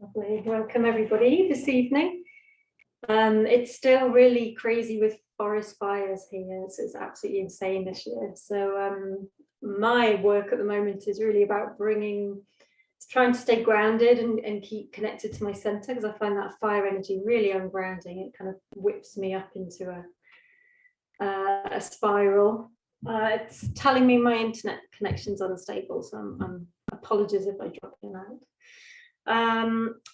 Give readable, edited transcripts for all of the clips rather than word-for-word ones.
Lovely. Welcome everybody this evening. It's still really crazy with forest fires here, so it's absolutely insane this year. So my work at the moment is really about trying to stay grounded and keep connected to my center, because I find that fire energy really ungrounding. It kind of whips me up into a spiral. It's telling me my internet connection's unstable, so I'm apologies if I drop in and out.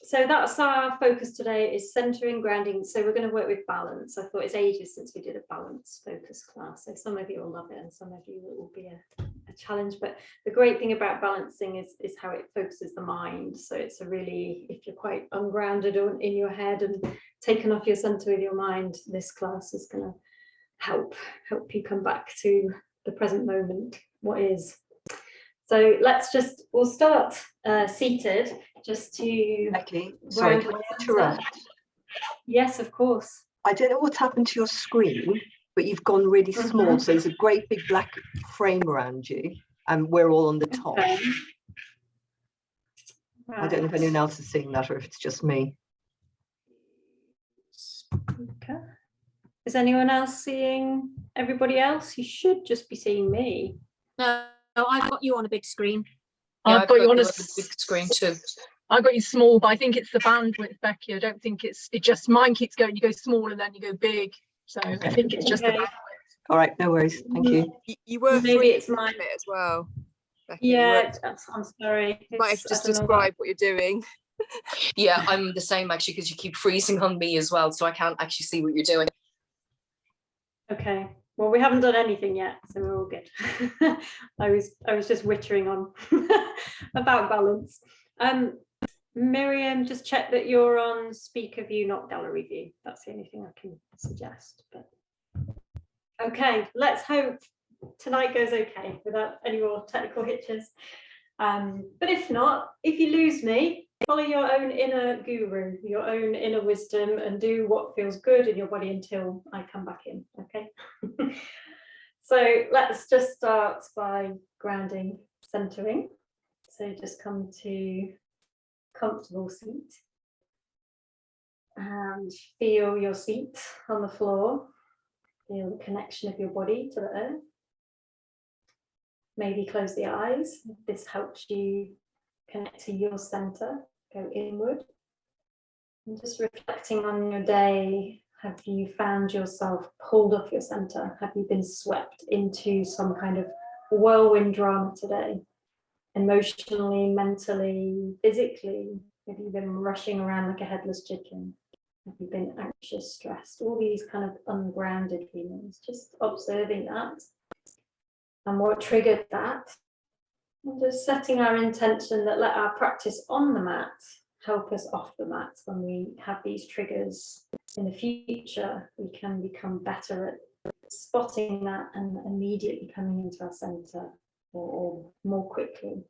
So that's our focus today, is centering, grounding. So we're going to work with balance. I thought it's ages since we did a balance focus class, so some of you will love it and some of you it will be a challenge. But the great thing about balancing is how it focuses the mind. So it's a really, if you're quite ungrounded or in your head and taken off your center with your mind, this class is going to help you come back to the present moment, what is. So we'll start seated, just to... Becky, sorry, can I interrupt? Yes, of course. I don't know what's happened to your screen, but you've gone really small. So there's a great big black frame around you, and we're all on the top. Okay. Right. I don't know if anyone else is seeing that or if it's just me. Okay. Is anyone else seeing everybody else? You should just be seeing me. No, I've got you on a big screen. Yeah, I've got you on a big screen too. I've got you small, but I think it's the bandwidth, Becky. I don't think it just, mine keeps going, you go small and then you go big. So I think it's just the bandwidth. All right, no worries. Thank you. You were maybe it's mine as well, Becky. Yeah, I'm sorry. You might have to just describe what you're doing. Yeah, I'm the same actually, because you keep freezing on me as well, so I can't actually see what you're doing. Okay. Well, we haven't done anything yet, so we're all good. I was just wittering on about balance. Miriam, just check that you're on speaker view, not gallery view. That's the only thing I can suggest. But okay, let's hope tonight goes okay without any more technical hitches. But if not, if you lose me, follow your own inner guru, your own inner wisdom, and do what feels good in your body until I come back in, okay? So let's just start by grounding, centering. So just come to comfortable seat and feel your seat on the floor. Feel the connection of your body to the earth. Maybe close the eyes if this helps you connect to your center, go inward. And just reflecting on your day, have you found yourself pulled off your center? Have you been swept into some kind of whirlwind drama today? Emotionally, mentally, physically? Have you been rushing around like a headless chicken? Have you been anxious, stressed? All these kind of ungrounded feelings, just observing that. And what triggered that? And just setting our intention that let our practice on the mat help us off the mat. When we have these triggers in the future, we can become better at spotting that and immediately coming into our center or more quickly.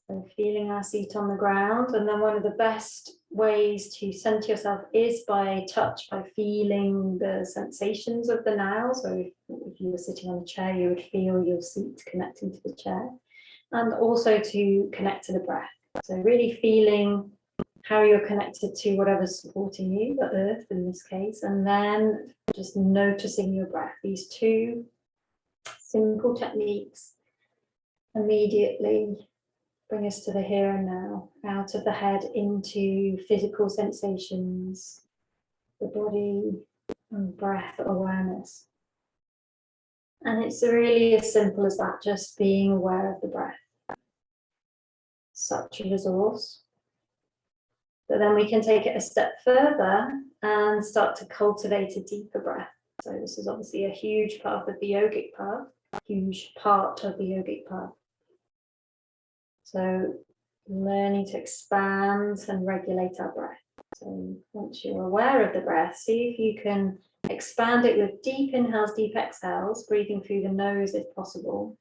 So feeling our seat on the ground, and then one of the best ways to center yourself is by touch, by feeling the sensations of the now. So if you were sitting on a chair, you would feel your seat connecting to the chair, and also to connect to the breath. So really feeling how you're connected to whatever's supporting you, the earth in this case, and then just noticing your breath. These two simple techniques immediately bring us to the here and now, out of the head into physical sensations, the body and breath awareness. And it's really as simple as that, just being aware of the breath. Such a resource. But then we can take it a step further and start to cultivate a deeper breath. So this is obviously a huge part of the yogic path, So learning to expand and regulate our breath. So once you're aware of the breath, see if you can expand it with deep inhales, deep exhales, breathing through the nose if possible.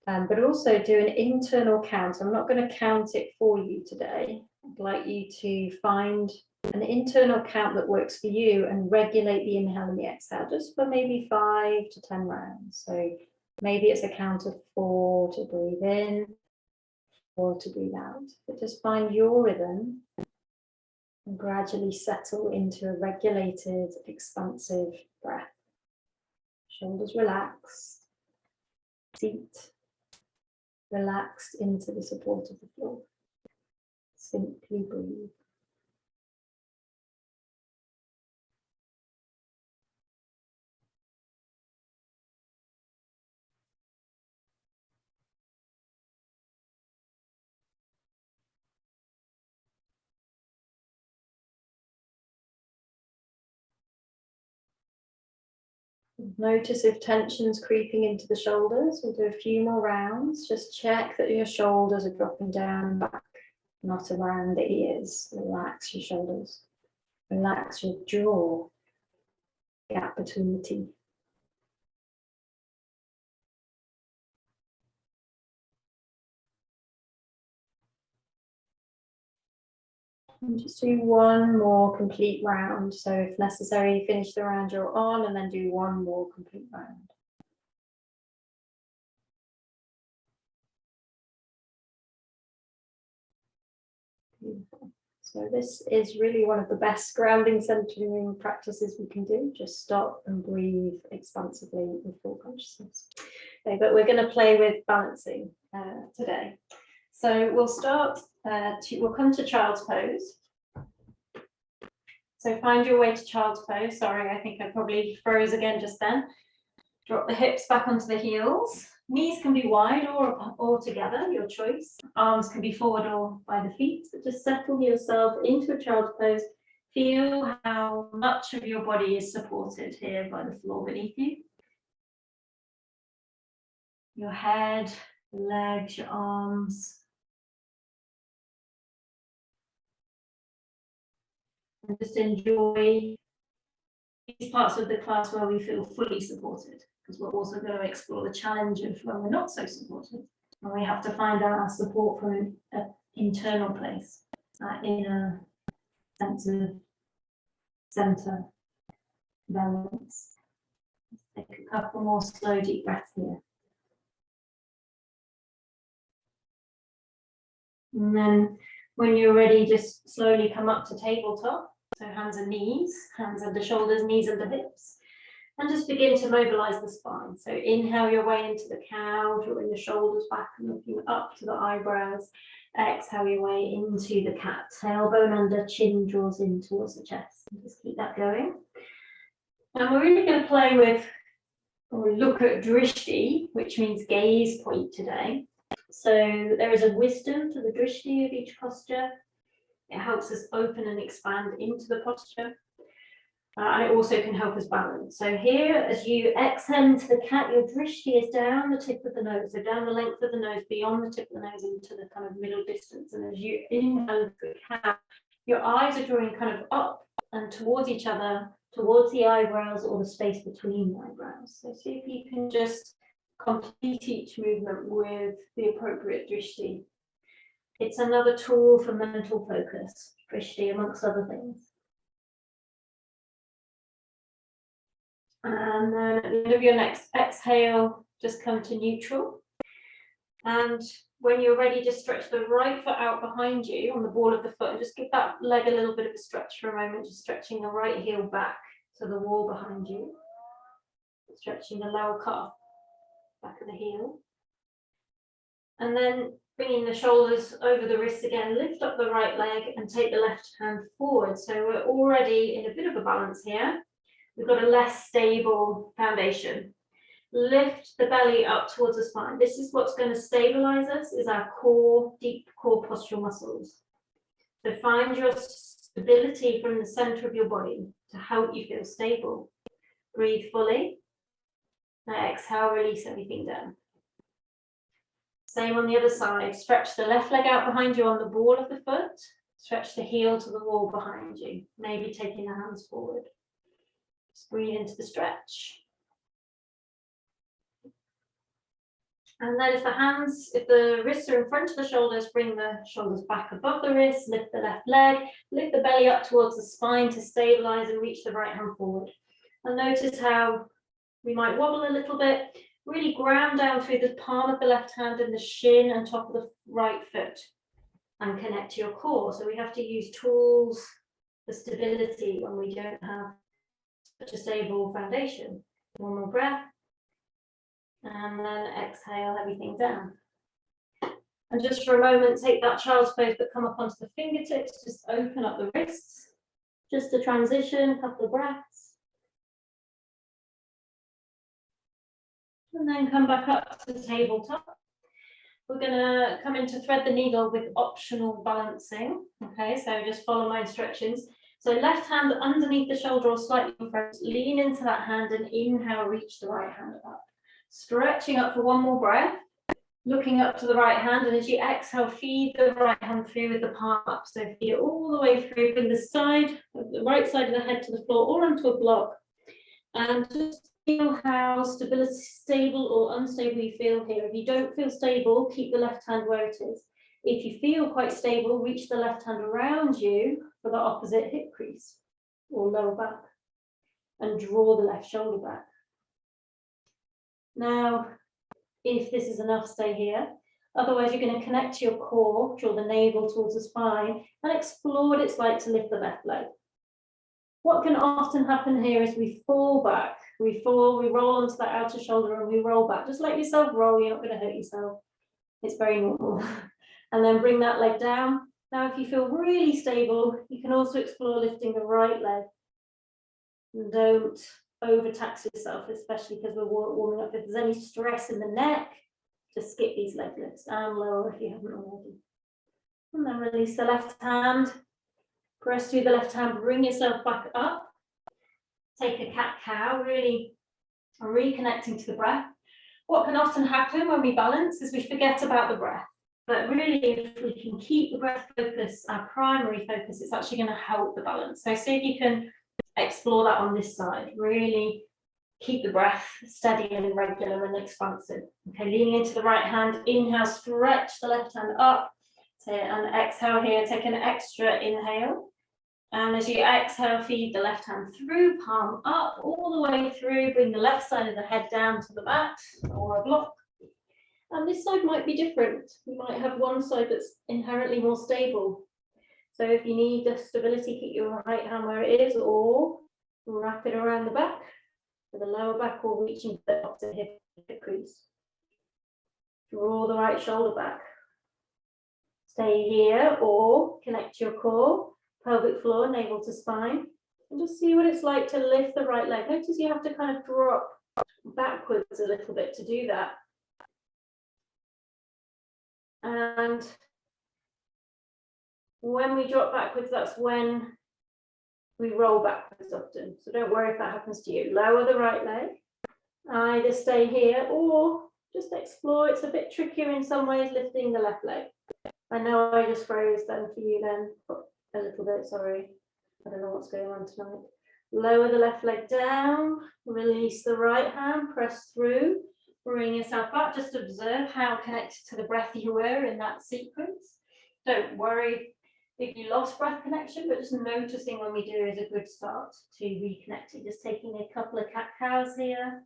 But also do an internal count. I'm not going to count it for you today. I'd like you to find an internal count that works for you and regulate the inhale and the exhale just for maybe 5 to 10 rounds. So maybe it's a count of 4 to breathe in, or to breathe out. But just find your rhythm and gradually settle into a regulated, expansive breath. Shoulders relaxed, seat relaxed into the support of the floor. Simply breathe. Notice if tension's creeping into the shoulders. We'll do a few more rounds. Just check that your shoulders are dropping down and back, not around the ears. Relax your shoulders. Relax your jaw, gap between the teeth. And just do one more complete round. So if necessary, finish the round you're on and then do one more complete round. Beautiful. So this is really one of the best grounding centering practices we can do. Just stop and breathe expansively with full consciousness. Okay, but we're going to play with balancing today. So we'll start, we'll come to child's pose. So find your way to child's pose. Sorry, I think I probably froze again just then. Drop the hips back onto the heels. Knees can be wide or together, your choice. Arms can be forward or by the feet, but just settle yourself into a child's pose. Feel how much of your body is supported here by the floor beneath you. Your head, your legs, your arms. And just enjoy these parts of the class where we feel fully supported, because we're also going to explore the challenge of when we're not so supported. And we have to find our support from an internal place, that inner sense of center, balance. Let's take a couple more slow, deep breaths here. And then when you're ready, just slowly come up to tabletop. So hands and knees, hands under shoulders, knees under hips. And just begin to mobilize the spine. So inhale your way into the cow, drawing the shoulders back and looking up to the eyebrows. Exhale your way into the cat. Tailbone under, chin draws in towards the chest. And just keep that going. And we're really going to play with, or look at drishti, which means gaze point today. So there is a wisdom to the drishti of each posture. It helps us open and expand into the posture. And it also can help us balance. So here, as you exhale into the cat, your drishti is down the tip of the nose. So down the length of the nose, beyond the tip of the nose into the kind of middle distance. And as you inhale into the cat, your eyes are drawing kind of up and towards each other, towards the eyebrows or the space between the eyebrows. So see if you can just complete each movement with the appropriate drishti. It's another tool for mental focus, drishti, amongst other things. And then at the end of your next exhale, just come to neutral. And when you're ready, just stretch the right foot out behind you on the ball of the foot and just give that leg a little bit of a stretch for a moment, just stretching the right heel back to the wall behind you. Stretching the lower calf, back of the heel. And then bringing the shoulders over the wrists again, lift up the right leg and take the left hand forward. So we're already in a bit of a balance here. We've got a less stable foundation. Lift the belly up towards the spine. This is what's going to stabilize us, is our core, deep core postural muscles. So find your stability from the center of your body to help you feel stable. Breathe fully. Now exhale, release everything down. Same on the other side. Stretch the left leg out behind you on the ball of the foot. Stretch the heel to the wall behind you, maybe taking the hands forward. Just breathe into the stretch. And then if the wrists are in front of the shoulders, bring the shoulders back above the wrists, lift the left leg, lift the belly up towards the spine to stabilize and reach the right hand forward. And notice how we might wobble a little bit. really ground down through the palm of the left hand and the shin and top of the right foot, and connect to your core. So we have to use tools for stability when we don't have such a stable foundation. One more breath, and then exhale everything down. And just for a moment, take that child's pose, but come up onto the fingertips, just open up the wrists, just a transition, a couple of breaths. And then come back up to tabletop. We're gonna come in to thread the needle with optional balancing. Okay, so just follow my instructions. So left hand underneath the shoulder or slightly in front, lean into that hand and inhale, reach the right hand up. Stretching up for one more breath, looking up to the right hand, and as you exhale, feed the right hand through with the palm up. So feed it all the way through, bring the side of the right side of the head to the floor or onto a block. And just feel how stable or unstable you feel here. If you don't feel stable, keep the left hand where it is. If you feel quite stable, reach the left hand around you for the opposite hip crease or lower back, and draw the left shoulder back. Now, if this is enough, stay here. Otherwise, you're going to connect to your core, draw the navel towards the spine, and explore what it's like to lift the left leg. What can often happen here is we fall back. We roll onto that outer shoulder and we roll back. Just let yourself roll, you're not going to hurt yourself. It's very normal. And then bring that leg down. Now, if you feel really stable, you can also explore lifting the right leg. And don't overtax yourself, especially because we're warming up. If there's any stress in the neck, just skip these leg lifts and lower if you haven't already. And then release the left hand. Press through the left hand, bring yourself back up. Take a cat-cow, really reconnecting to the breath. What can often happen when we balance is we forget about the breath. But really, if we can keep the breath focus, our primary focus, it's actually going to help the balance. So see if you can explore that on this side. Really keep the breath steady and regular and expansive. Okay, leaning into the right hand, inhale, stretch the left hand up. And exhale here, take an extra inhale. And as you exhale, feed the left hand through, palm up, all the way through, bring the left side of the head down to the mat or a block. And this side might be different. You might have one side that's inherently more stable. So if you need the stability, keep your right hand where it is, or wrap it around the back, for the lower back, or reaching to the opposite hip crease. Draw the right shoulder back. Stay here or connect to your core, pelvic floor, navel to spine, and just see what it's like to lift the right leg. Notice you have to kind of drop backwards a little bit to do that. And when we drop backwards, that's when we roll backwards often. So don't worry if that happens to you. Lower the right leg. Either stay here or just explore. It's a bit trickier in some ways, lifting the left leg. I know I just froze then for you then, a little bit, sorry. I don't know what's going on tonight. Lower the left leg down, release the right hand, press through, bring yourself up. Just observe how connected to the breath you were in that sequence. Don't worry if you lost breath connection, but just noticing when we do is a good start to reconnecting. Just taking a couple of cat-cows here.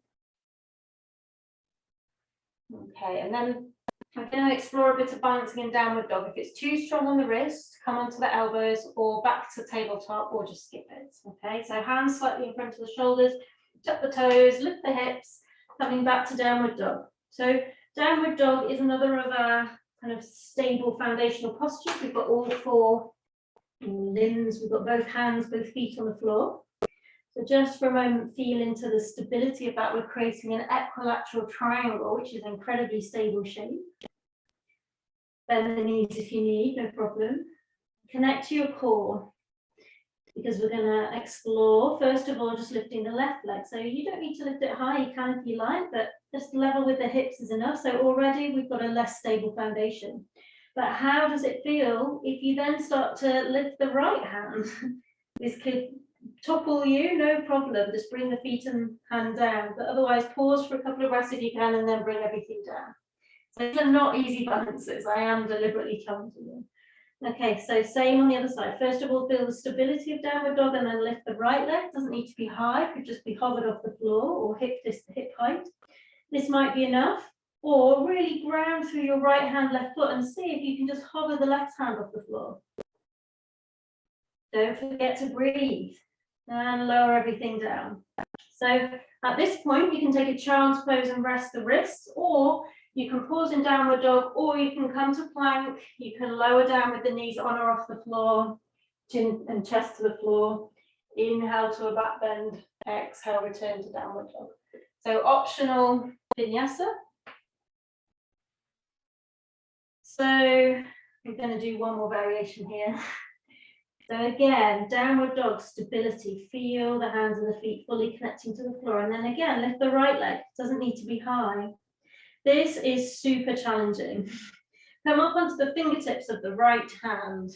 Okay, and then I'm going to explore a bit of balancing in downward dog. If it's too strong on the wrist, come onto the elbows or back to tabletop, or just skip it. Okay, so hands slightly in front of the shoulders, tuck the toes, lift the hips, coming back to downward dog. So downward dog is another of our kind of stable foundational postures. We've got all four limbs, we've got both hands, both feet on the floor. So just for a moment, feel into the stability of that. We're creating an equilateral triangle, which is an incredibly stable shape. Bend the knees if you need, no problem. Connect to your core, because we're going to explore, first of all, just lifting the left leg. So you don't need to lift it high, you can if you like, but just level with the hips is enough. So already we've got a less stable foundation. But how does it feel if you then start to lift the right hand? This could topple you, no problem. Just bring the feet and hand down. But otherwise, pause for a couple of breaths if you can, and then bring everything down. So these are not easy balances. I am deliberately challenging them. Okay, so same on the other side. First of all, feel the stability of downward dog, and then lift the right leg. Doesn't need to be high, could just be hovered off the floor or hip height. This might be enough, or really ground through your right hand, left foot, and see if you can just hover the left hand off the floor. Don't forget to breathe and lower everything down. So at this point, you can take a child's pose and rest the wrists, or you can pause in downward dog, or you can come to plank. You can lower down with the knees on or off the floor, chin and chest to the floor. Inhale to a back bend, exhale, return to downward dog. So optional vinyasa. So we're going to do one more variation here. So again, downward dog, stability. Feel the hands and the feet fully connecting to the floor. And then again, lift the right leg. Doesn't need to be high. This is super challenging. Come up onto the fingertips of the right hand.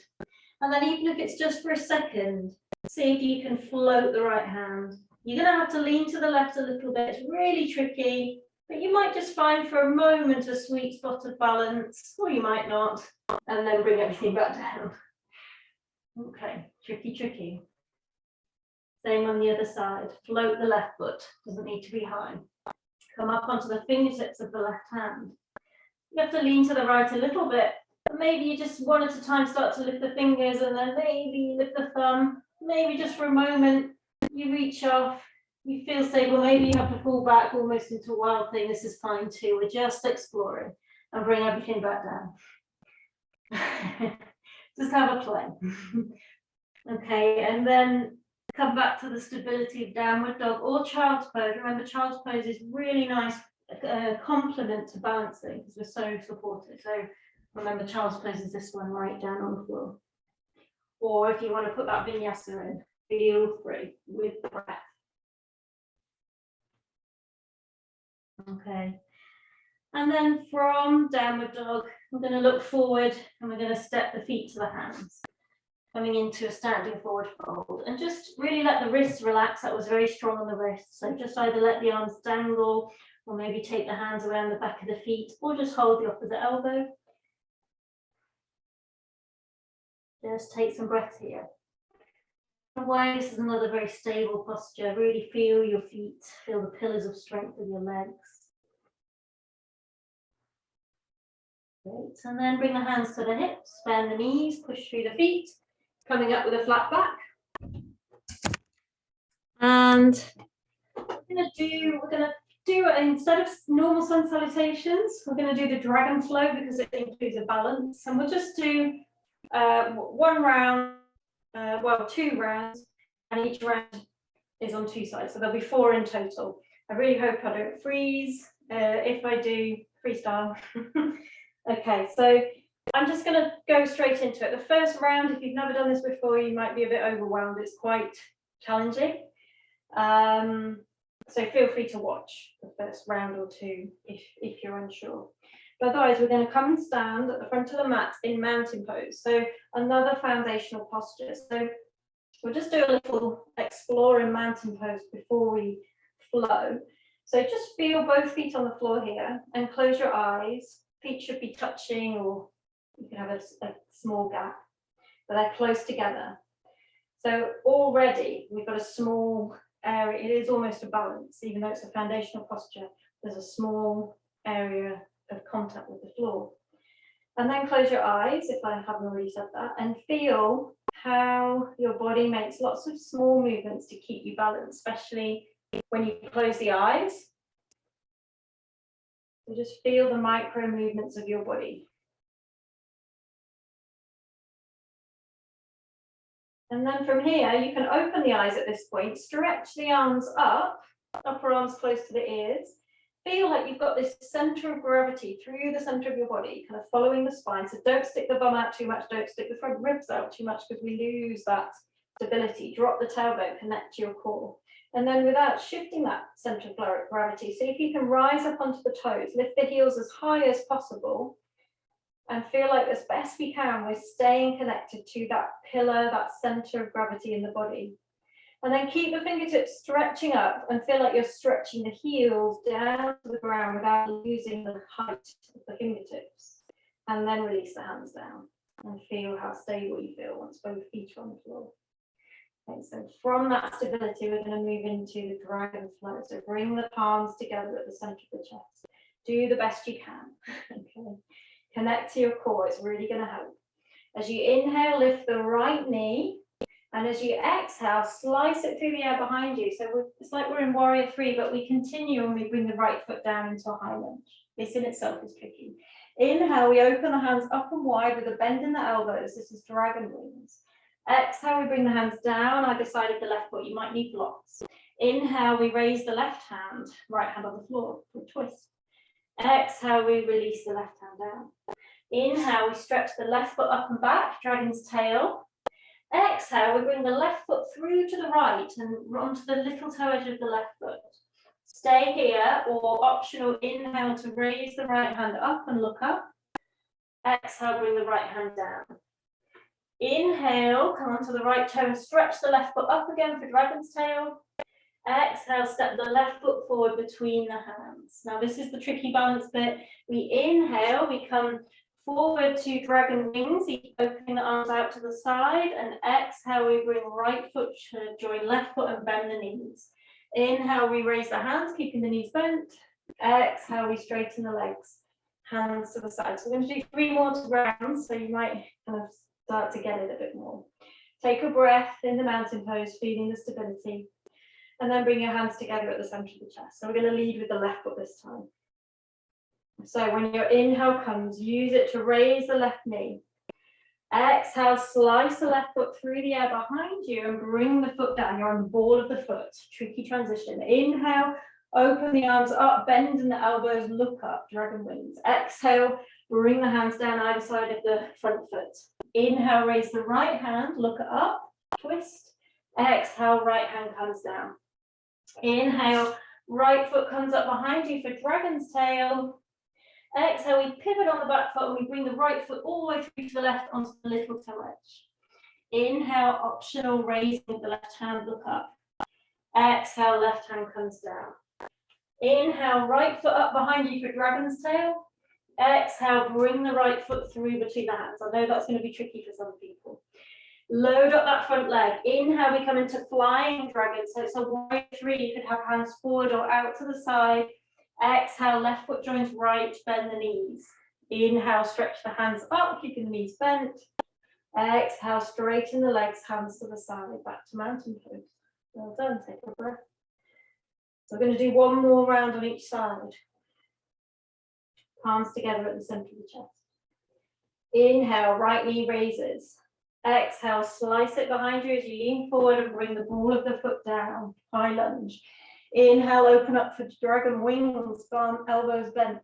And then even if it's just for a second, see if you can float the right hand. You're going to have to lean to the left a little bit. It's really tricky, but you might just find for a moment a sweet spot of balance, or you might not, and then bring everything back down. Okay, tricky, tricky. Same on the other side. Float the left foot, doesn't need to be high. Come up onto the fingertips of the left hand. You have to lean to the right a little bit, but maybe you just one at a time start to lift the fingers, and then maybe lift the thumb. Maybe just for a moment, you reach off, you feel stable, maybe you have to fall back almost into a wild thing. This is fine too. We're just exploring and bring everything back down. Just have a play. Okay, and then come back to the stability of downward dog or child's pose. Remember, child's pose is really nice complement to balancing because we're so supported. So remember, child's pose is this one right down on the floor. Or if you want to put that vinyasa in, feel free with the breath. Okay. And then from downward dog, we're going to look forward and we're going to step the feet to the hands. Coming into a standing forward fold. And just really let the wrists relax. That was very strong on the wrists. So just either let the arms dangle or maybe take the hands around the back of the feet or just hold the opposite elbow. Just take some breaths here. Away, this is another very stable posture. Really feel your feet, feel the pillars of strength of your legs. Great, and then bring the hands to the hips, bend the knees, push through the feet, coming up with a flat back. And we're gonna do instead of normal sun salutations, we're gonna do the dragon flow because it includes a balance. And we'll just do one round, well, 2 rounds, and each round is on 2 sides. So there'll be 4 in total. I really hope I don't freeze. If I do, freestyle. Okay, so I'm just going to go straight into it. The first round, if you've never done this before, you might be a bit overwhelmed. It's quite challenging. So feel free to watch the first round or 2 if you're unsure. But otherwise, we're going to come and stand at the front of the mat in mountain pose. So another foundational posture. So we'll just do a little exploring mountain pose before we flow. So just feel both feet on the floor here and close your eyes. Feet should be touching, or you can have a small gap, but they're close together. So already we've got a small area. It is almost a balance, even though it's a foundational posture. There's a small area of contact with the floor. And then close your eyes, if I haven't already said that, and feel how your body makes lots of small movements to keep you balanced, especially when you close the eyes. So just feel the micro movements of your body. And then from here, you can open the eyes at this point, stretch the arms up, upper arms close to the ears. Feel like you've got this center of gravity through the center of your body, kind of following the spine. So don't stick the bum out too much, don't stick the front ribs out too much because we lose that stability. Drop the tailbone, connect to your core. And then without shifting that center of gravity, see if you can rise up onto the toes, lift the heels as high as possible, and feel like as best we can, we're staying connected to that pillar, that center of gravity in the body. And then keep the fingertips stretching up and feel like you're stretching the heels down to the ground without losing the height of the fingertips. And then release the hands down and feel how stable you feel once both feet are on the floor. Okay, so from that stability, we're going to move into the dragon flow. So bring the palms together at the center of the chest. Do the best you can. Okay. Connect to your core. It's really going to help. As you inhale, lift the right knee. And as you exhale, slice it through the air behind you. So it's like we're in warrior 3, but we continue and we bring the right foot down into a high lunge. This in itself is tricky. Inhale, we open the hands up and wide with a bend in the elbows. This is dragon wings. Exhale, we bring the hands down either side of the left foot. You might need blocks. Inhale, we raise the left hand, right hand on the floor for a twist. Exhale, we release the left hand down. Inhale, we stretch the left foot up and back, dragon's tail. Exhale, we bring the left foot through to the right and onto the little toe edge of the left foot. Stay here, or optional, inhale to raise the right hand up and look up. Exhale, bring the right hand down. Inhale, come onto the right toe and stretch the left foot up again for dragon's tail. Exhale, step the left foot forward between the hands. Now this is the tricky balance bit. We inhale, we come forward to dragon wings, opening the arms out to the side, and exhale, we bring right foot to join left foot and bend the knees. Inhale, we raise the hands, keeping the knees bent. Exhale, we straighten the legs, hands to the side. So we're going to do 3 more rounds, so you might kind of start to get it a bit more. Take a breath in the mountain pose, feeling the stability, and then bring your hands together at the center of the chest. So we're going to lead with the left foot this time. So when your inhale comes, use it to raise the left knee. Exhale, slice the left foot through the air behind you and bring the foot down. You're on the ball of the foot. Tricky transition. Inhale, open the arms up, bend in the elbows, look up, dragon wings. Exhale, bring the hands down either side of the front foot. Inhale, raise the right hand, look up, twist. Exhale, right hand comes down. Inhale, right foot comes up behind you for dragon's tail. Exhale, we pivot on the back foot and we bring the right foot all the way through to the left onto the little toe edge. Inhale, optional, raising the left hand, look up. Exhale, left hand comes down. Inhale, right foot up behind you for dragon's tail. Exhale, bring the right foot through between the hands. I know that's going to be tricky for some people. Load up that front leg. Inhale, we come into flying dragon. So it's a warrior 3. You could have hands forward or out to the side. Exhale, left foot joins right, bend the knees. Inhale, stretch the hands up, keeping the knees bent. Exhale, straighten the legs, hands to the side, back to mountain pose. Well done, take a breath. So we're going to do 1 more round on each side. Palms together at the center of the chest. Inhale, right knee raises. Exhale, slice it behind you as you lean forward and bring the ball of the foot down, high lunge. Inhale, open up for dragon wings, elbows bent.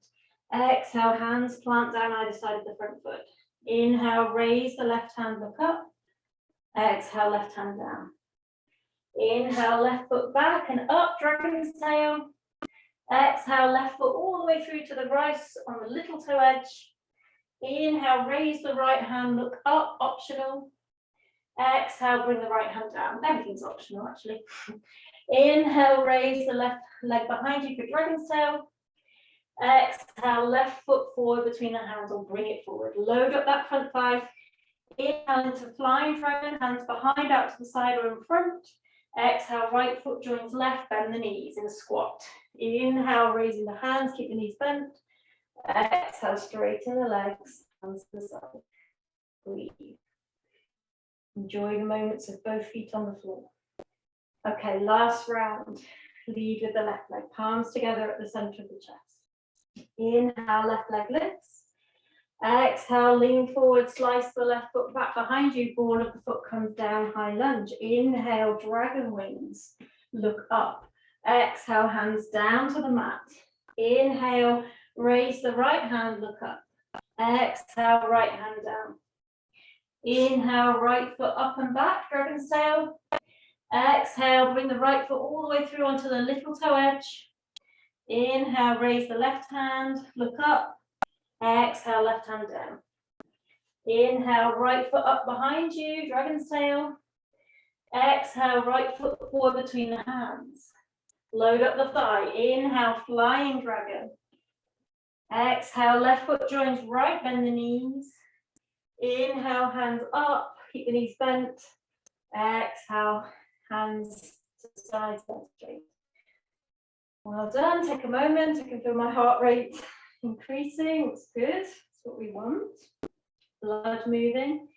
Exhale, hands plant down either side of the front foot. Inhale, raise the left hand, look up. Exhale, left hand down. Inhale, left foot back and up, dragon's tail. Exhale, left foot all the way through to the right on the little toe edge. Inhale, raise the right hand, look up, optional. Exhale, bring the right hand down. Everything's optional, actually. Inhale, raise the left leg behind you for dragon's tail. Exhale, left foot forward between the hands or bring it forward. Load up that front thigh. Inhale into flying dragon, hands behind, out to the side or in front. Exhale, right foot joins left, bend the knees in a squat. Inhale, raising the hands, keep the knees bent. Exhale, straighten the legs, hands to the side. Breathe. Enjoy the moments of both feet on the floor. Okay, last round. Lead with the left leg, palms together at the center of the chest. Inhale, left leg lifts. Exhale, lean forward, slice the left foot back behind you, ball of the foot comes down, high lunge. Inhale, dragon wings, look up. Exhale, hands down to the mat. Inhale, raise the right hand, look up. Exhale, right hand down. Inhale, right foot up and back, dragon's tail. Exhale, bring the right foot all the way through onto the little toe edge. Inhale, raise the left hand, look up. Exhale, left hand down. Inhale, right foot up behind you, dragon's tail. Exhale, right foot forward between the hands. Load up the thigh. Inhale, flying dragon. Exhale, left foot joins right, bend the knees. Inhale, hands up, keep the knees bent. Exhale, hands to the sides, back straight. Well done. Take a moment. I can feel my heart rate increasing. It's good. That's what we want. Blood moving.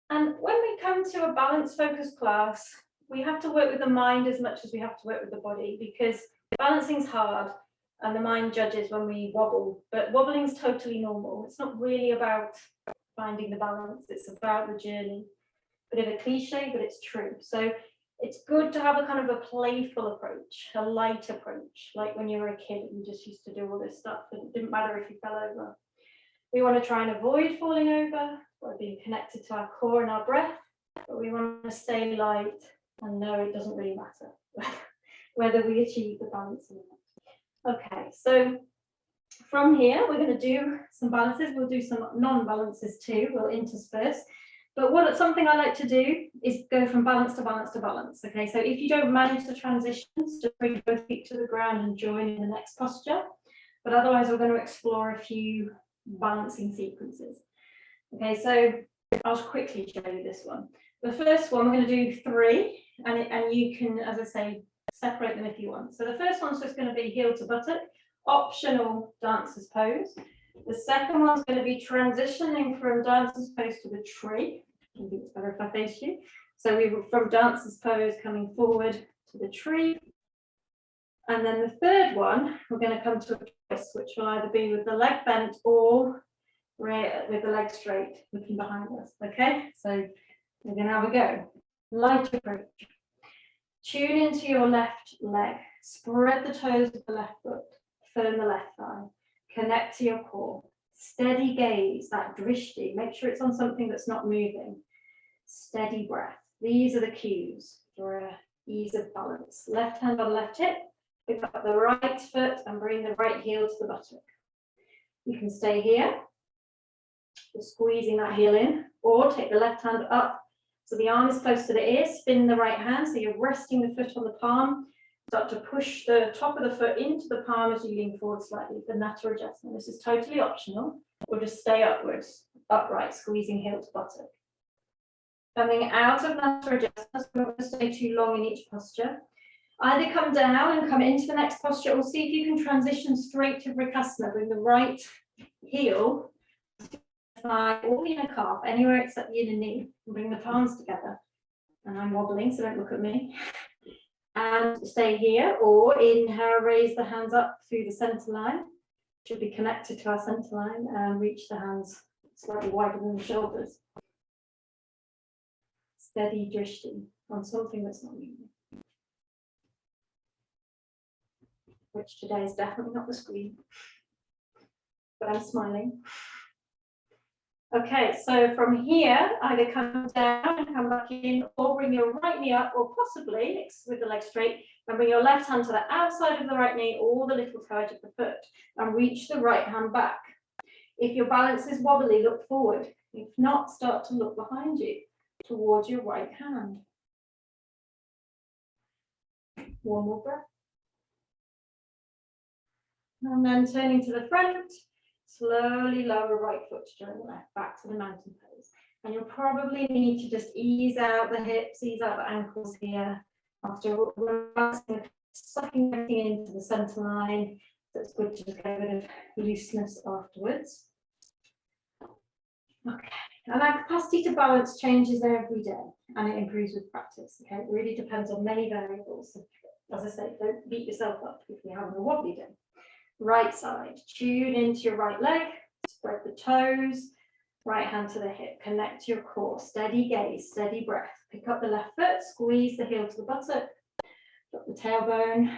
And when we come to a balance focused class, we have to work with the mind as much as we have to work with the body, because balancing's hard and the mind judges when we wobble, but wobbling is totally normal. It's not really about finding the balance, it's about the journey. Bit of a cliche, but it's true. So it's good to have a kind of a playful approach, a light approach, like when you were a kid and you just used to do all this stuff and it didn't matter if you fell over. We want to try and avoid falling over by being connected to our core and our breath, but we want to stay light and know it doesn't really matter whether we achieve the balance or not. Okay, so from here, we're going to do some balances. We'll do some non-balances too. We'll intersperse. But something I like to do is go from balance to balance to balance. Okay, so if you don't manage the transitions, just bring both feet to the ground and join in the next posture. But otherwise, we're going to explore a few balancing sequences. Okay, so I'll quickly show you this one. The first one, we're going to do 3, and you can, as I say, separate them if you want. So the first one's just going to be heel to buttock, optional dancer's pose. The second one's going to be transitioning from dancer's pose to the tree. I think it's better if I face you. So we were from dancer's pose coming forward to the tree. And then the third one, we're going to come to a twist, which will either be with the leg bent or with the leg straight, looking behind us. Okay, so we're going to have a go. Light approach. Tune into your left leg. Spread the toes of the left foot. Firm the left thigh. Connect to your core. Steady gaze, that drishti. Make sure it's on something that's not moving. Steady breath. These are the cues for ease of balance. Left hand on left hip. Pick up the right foot and bring the right heel to the buttock. You can stay here, just squeezing that heel in, or take the left hand up so the arm is close to the ear. Spin the right hand so you're resting the foot on the palm. Start to push the top of the foot into the palm as you lean forward slightly, the natter adjustment. This is totally optional, or just stay upwards, upright, squeezing heel to buttock. Coming out of natter adjustment, we're not going to stay too long in each posture. Either come down and come into the next posture, or see if you can transition straight to Vrikasana. Bring the right heel to the thigh or inner calf, anywhere except the inner knee, and bring the palms together. And I'm wobbling, so don't look at me. And stay here, or inhale, raise the hands up through the center line. Should be connected to our center line, and reach the hands slightly wider than the shoulders. Steady drishti on something that's not moving. Which today is definitely not the screen, but I'm smiling. Okay, so from here, either come down and come back in, or bring your right knee up, or possibly with the leg straight, and bring your left hand to the outside of the right knee or the little toe edge of the foot, and reach the right hand back. If your balance is wobbly, look forward. If not, start to look behind you towards your right hand. One more breath. And then turning to the front, slowly lower right foot to join the left, back to the mountain pose. And you'll probably need to just ease out the hips, ease out the ankles here. After relaxing, sucking everything into the center line. So it's good to just get a bit of looseness afterwards. Okay, and our capacity to balance changes every day and it improves with practice. Okay, it really depends on many variables. So, as I say, don't beat yourself up if you're having a wobbly day. Right side, tune into your right leg, spread the toes, right hand to the hip, connect to your core, steady gaze, steady breath. Pick up the left foot, squeeze the heel to the buttock, drop the tailbone,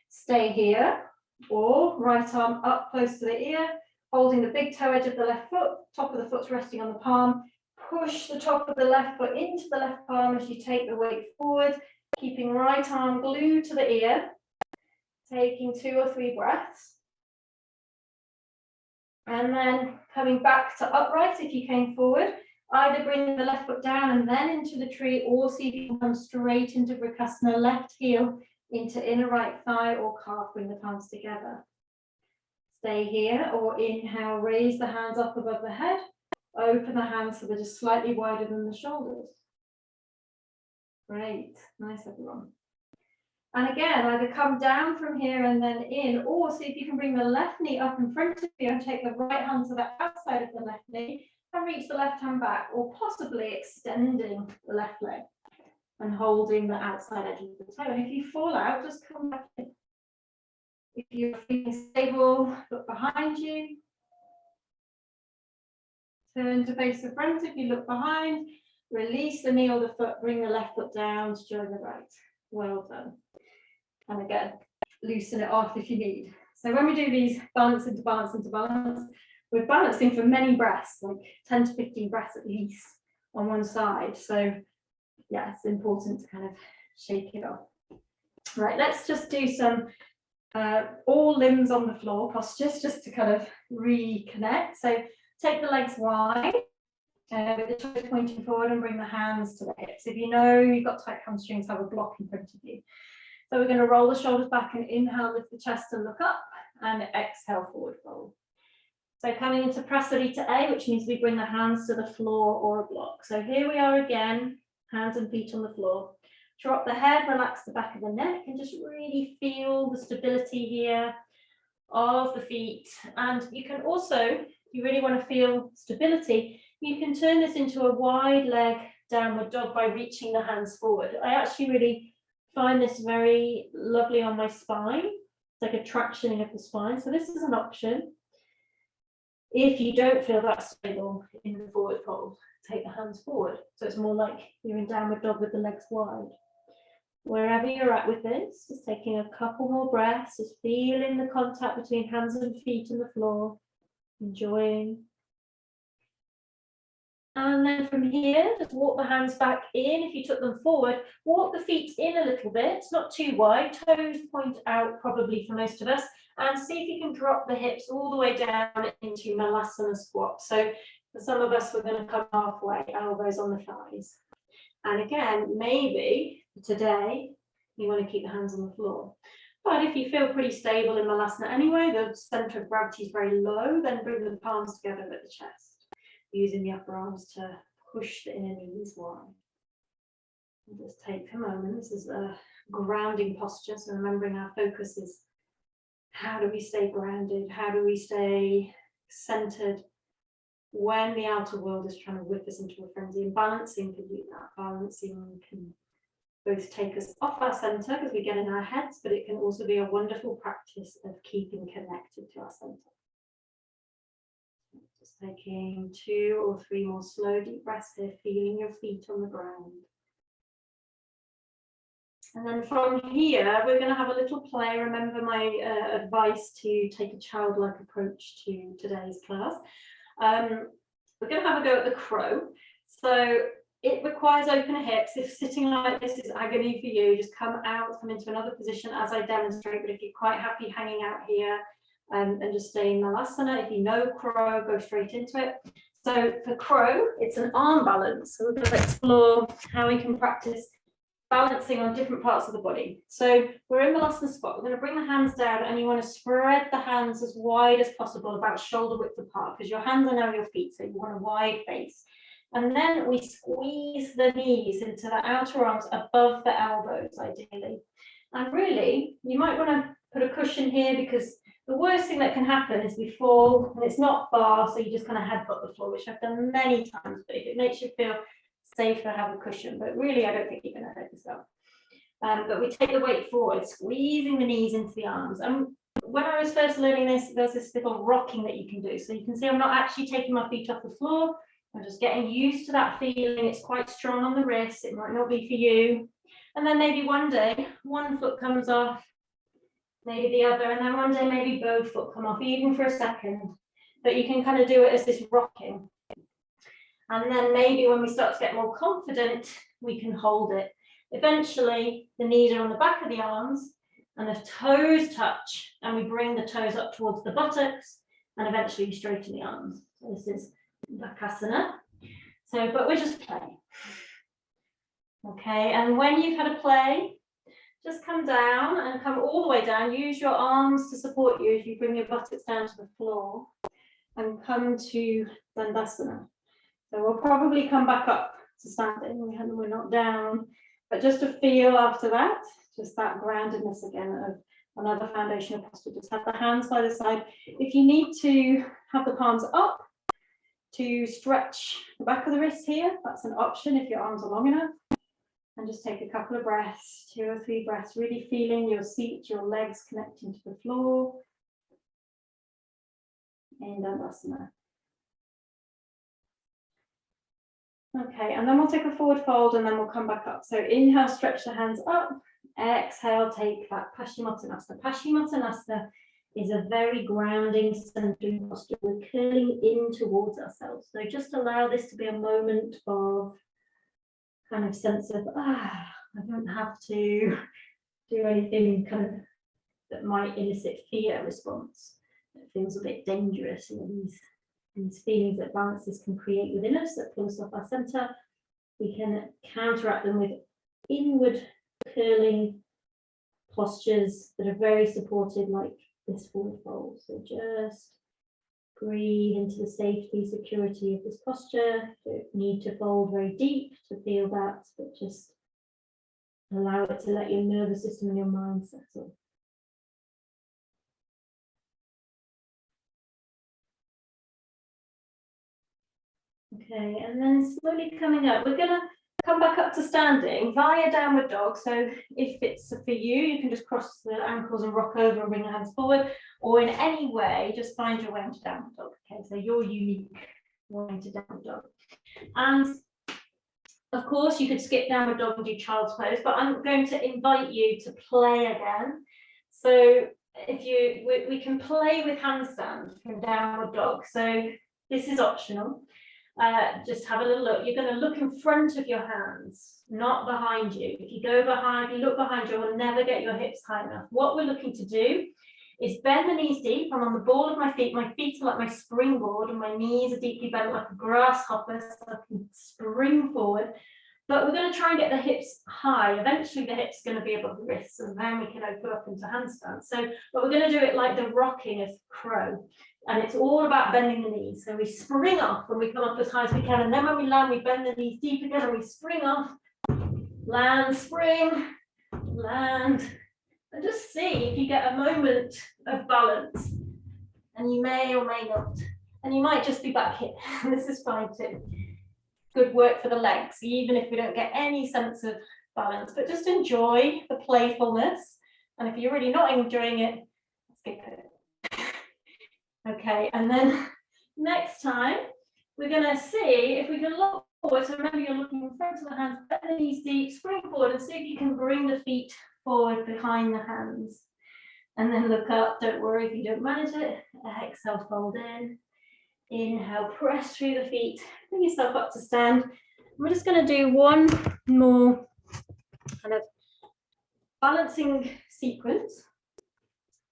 stay here, or right arm up close to the ear, holding the big toe edge of the left foot, top of the foot's resting on the palm, push the top of the left foot into the left palm as you take the weight forward, keeping right arm glued to the ear, taking 2 or 3 breaths. And then coming back to upright if you came forward, either bring the left foot down and then into the tree, or see if you can come straight into Vrikasana, left heel into inner right thigh or calf, bring the palms together. Stay here, or inhale, raise the hands up above the head, open the hands so they're just slightly wider than the shoulders. Great, nice everyone. And again, either come down from here and then in, or see if you can bring the left knee up in front of you and take the right hand to the outside of the left knee and reach the left hand back, or possibly extending the left leg and holding the outside edge of the toe. And if you fall out, just come back in. If you're feeling stable, look behind you. Turn to face the front. If you look behind, release the knee or the foot, bring the left foot down to join the right. Well done. And again, loosen it off if you need. So when we do these balance into balance into balance, we're balancing for many breaths, like 10 to 15 breaths at least on one side. So yeah, it's important to kind of shake it off. Right, let's just do some all limbs on the floor postures just to kind of reconnect. So take the legs wide. With the toes pointing forward and bring the hands to the hips. If you know you've got tight hamstrings, have a block in front of you. So we're going to roll the shoulders back and inhale, lift the chest and look up, and exhale, forward fold. So coming into Prasarita A, which means we bring the hands to the floor or a block. So here we are again, hands and feet on the floor. Drop the head, relax the back of the neck, and just really feel the stability here of the feet. And you can also, if you really want to feel stability, you can turn this into a wide leg downward dog by reaching the hands forward. I actually really find this very lovely on my spine. It's like a tractioning of the spine. So this is an option. If you don't feel that stable in the forward fold, take the hands forward. So it's more like you're in downward dog with the legs wide. Wherever you're at with this, just taking a couple more breaths, just feeling the contact between hands and feet on the floor, enjoying. And then from here, just walk the hands back in. If you took them forward, walk the feet in a little bit, not too wide, toes point out probably for most of us, and see if you can drop the hips all the way down into Malasana squat. So for some of us, we're going to come halfway, elbows on the thighs. And again, maybe today, you want to keep the hands on the floor. But if you feel pretty stable in Malasana anyway, the center of gravity is very low, then bring the palms together at the chest, using the upper arms to push the inner knees wide. And just take a moment. This is a grounding posture. So remembering our focus is how do we stay grounded? How do we stay centered when the outer world is trying to whip us into a frenzy? And balancing can do that. Balancing can both take us off our center because we get in our heads, but it can also be a wonderful practice of keeping connected to our center. Just taking 2 or 3 more slow deep breaths here, feeling your feet on the ground. And then from here, we're going to have a little play. Remember my advice to take a childlike approach to today's class. We're going to have a go at the crow. So it requires open hips. If sitting like this is agony for you, just come out, come into another position as I demonstrate. But if you're quite happy hanging out here, and just stay in Malasana. If you know crow, go straight into it. So for crow, it's an arm balance. So we're going to explore how we can practice balancing on different parts of the body. So we're in Malasana squat. We're going to bring the hands down, and you want to spread the hands as wide as possible, about shoulder width apart, because your hands are now your feet, so you want a wide base. And then we squeeze the knees into the outer arms above the elbows, ideally. And really, you might want to put a cushion here, because the worst thing that can happen is we fall and it's not far, so you just kind of headbutt the floor, which I've done many times. But if it makes you feel safer, have a cushion. But really, I don't think you're going to hurt yourself. But we take the weight forward, squeezing the knees into the arms. And when I was first learning this, there's this little rocking that you can do. So you can see I'm not actually taking my feet off the floor. I'm just getting used to that feeling. It's quite strong on the wrist. It might not be for you. And then maybe one day, one foot comes off, maybe the other, and then one day maybe both foot come off, even for a second. But you can kind of do it as this rocking. And then maybe when we start to get more confident, we can hold it. Eventually, the knees are on the back of the arms, and the toes touch, and we bring the toes up towards the buttocks, and eventually we straighten the arms. So this is Bakasana. So, but we're just playing. Okay, and when you've had a play, just come down and come all the way down. Use your arms to support you if you bring your buttocks down to the floor, and come to Dandasana. So we'll probably come back up to standing. We're not down But just to feel after that, just that groundedness again of another foundational posture. Just have the hands by the side. If you need to have the palms up to stretch the back of the wrist here, that's an option if your arms are long enough. And just take a couple of breaths, 2 or 3 breaths, really feeling your seat, your legs connecting to the floor. And asana. Okay, and then we'll take a forward fold and then we'll come back up. So inhale, stretch the hands up. Exhale, take that Paschimottanasana. Paschimottanasana is a very grounding, centering posture. We're curling in towards ourselves. So just allow this to be a moment of kind of sense of, I don't have to do anything kind of that might elicit fear response. It feels a bit dangerous, you know, these feelings that balances can create within us that pull us off our center. We can counteract them with inward curling postures that are very supported, like this forward fold. So just breathe into the safety, security of this posture. Don't need to fold very deep to feel that, but just allow it to let your nervous system and your mind settle. Okay, and then slowly coming up, we're gonna come back up to standing via downward dog. So if it's for you, you can just cross the ankles and rock over and bring your hands forward, or in any way, just find your way into downward dog. Okay, so your unique way to downward dog. And of course, you could skip downward dog and do child's pose, but I'm going to invite you to play again. So if we can play with handstand from downward dog. So this is optional. Just have a little look. You're going to look in front of your hands, not behind you. If you go behind, you look behind you, will never get your hips high enough. What we're looking to do is bend the knees deep. I'm on the ball of my feet. My feet are like my springboard, and my knees are deeply bent like a grasshopper, so I can spring forward. But we're going to try and get the hips high. Eventually, the hips are going to be above the wrists, and then we can open up into handstand. So, but we're going to do it like the rocking of crow. And it's all about bending the knees. So we spring off and we come up as high as we can. And then when we land, we bend the knees deep again and we spring off, land, spring, land. And just see if you get a moment of balance. And you may or may not. And you might just be back here. This is fine too. Good work for the legs, even if we don't get any sense of balance. But just enjoy the playfulness. And if you're really not enjoying it, skip it. Okay, and then next time we're going to see if we can look forward. So remember, you're looking in front of the hands, bend the knees deep, spring forward, and see if you can bring the feet forward behind the hands. And then look up. Don't worry if you don't manage it. Exhale, fold in. Inhale, press through the feet. Bring yourself up to stand. We're just going to do one more kind of balancing sequence.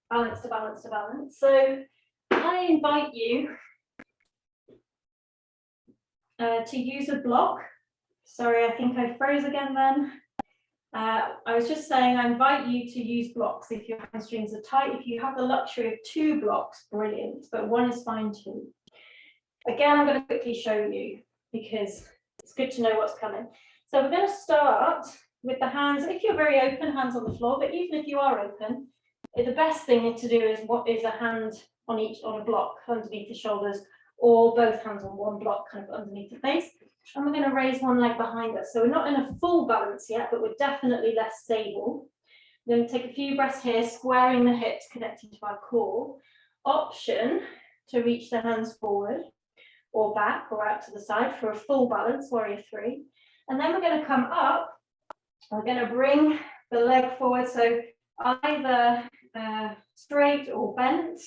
Balance to balance to balance. So I invite you to use a block. Sorry, I think I froze again then. I was just saying I invite you to use blocks if your hamstrings are tight. If you have the luxury of 2 blocks, brilliant, but 1 is fine too. Again, I'm going to quickly show you because it's good to know what's coming. So we're going to start with the hands. If you're very open, hands on the floor, but even if you are open, the best thing to do is a hand on a block underneath the shoulders, or both hands on one block kind of underneath the face. And we're going to raise one leg behind us. So we're not in a full balance yet, but we're definitely less stable. We're going to take a few breaths here, squaring the hips, connecting to our core. Option to reach the hands forward or back or out to the side for a full balance, warrior 3. And then we're going to come up. We're going to bring the leg forward. So either straight or bent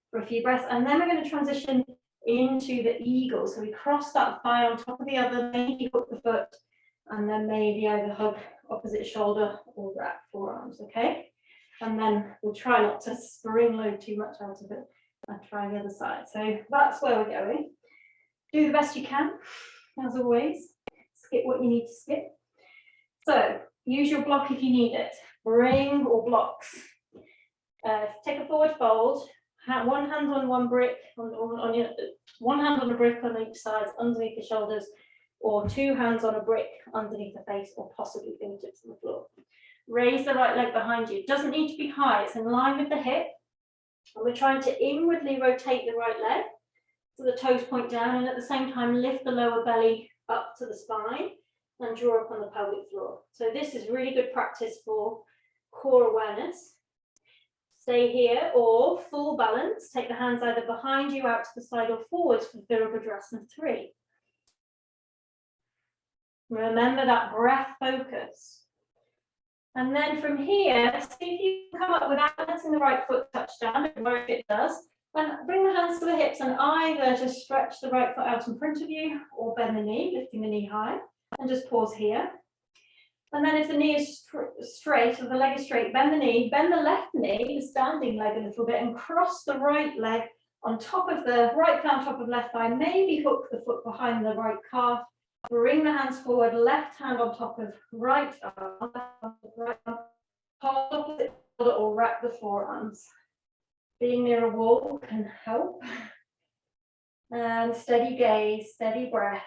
for a few breaths, and then we're going to transition into the eagle. So we cross that thigh on top of the other, maybe hook the foot, and then maybe either hug opposite shoulder or wrap forearms, okay? And then we'll try not to spring load too much out of it and try the other side. So that's where we're going. Do the best you can, as always. Skip what you need to skip. So use your block if you need it. Bring or blocks. Take a forward fold. One hand on one brick, one hand on a brick on each side, underneath the shoulders. or 2 hands on a brick underneath the face, or possibly fingertips on the floor. Raise the right leg behind you. It doesn't need to be high, it's in line with the hip. And we're trying to inwardly rotate the right leg so the toes point down, and at the same time lift the lower belly up to the spine and draw up on the pelvic floor. So this is really good practice for core awareness. Stay here, or full balance. Take the hands either behind you, out to the side, or forwards for Virabhadrasana 3. Remember that breath focus. And then from here, see if you can come up without letting the right foot touch down, if it does. And bring the hands to the hips and either just stretch the right foot out in front of you or bend the knee, lifting the knee high, and just pause here. And then if the knee is straight, or the leg is straight, bend the knee, bend the left knee, the standing leg a little bit, and cross the right leg on top of the right foot on top of left thigh, maybe hook the foot behind the right calf. Bring the hands forward, left hand on top of right arm, hold opposite shoulder or wrap the forearms. Being near a wall can help. And steady gaze, steady breath.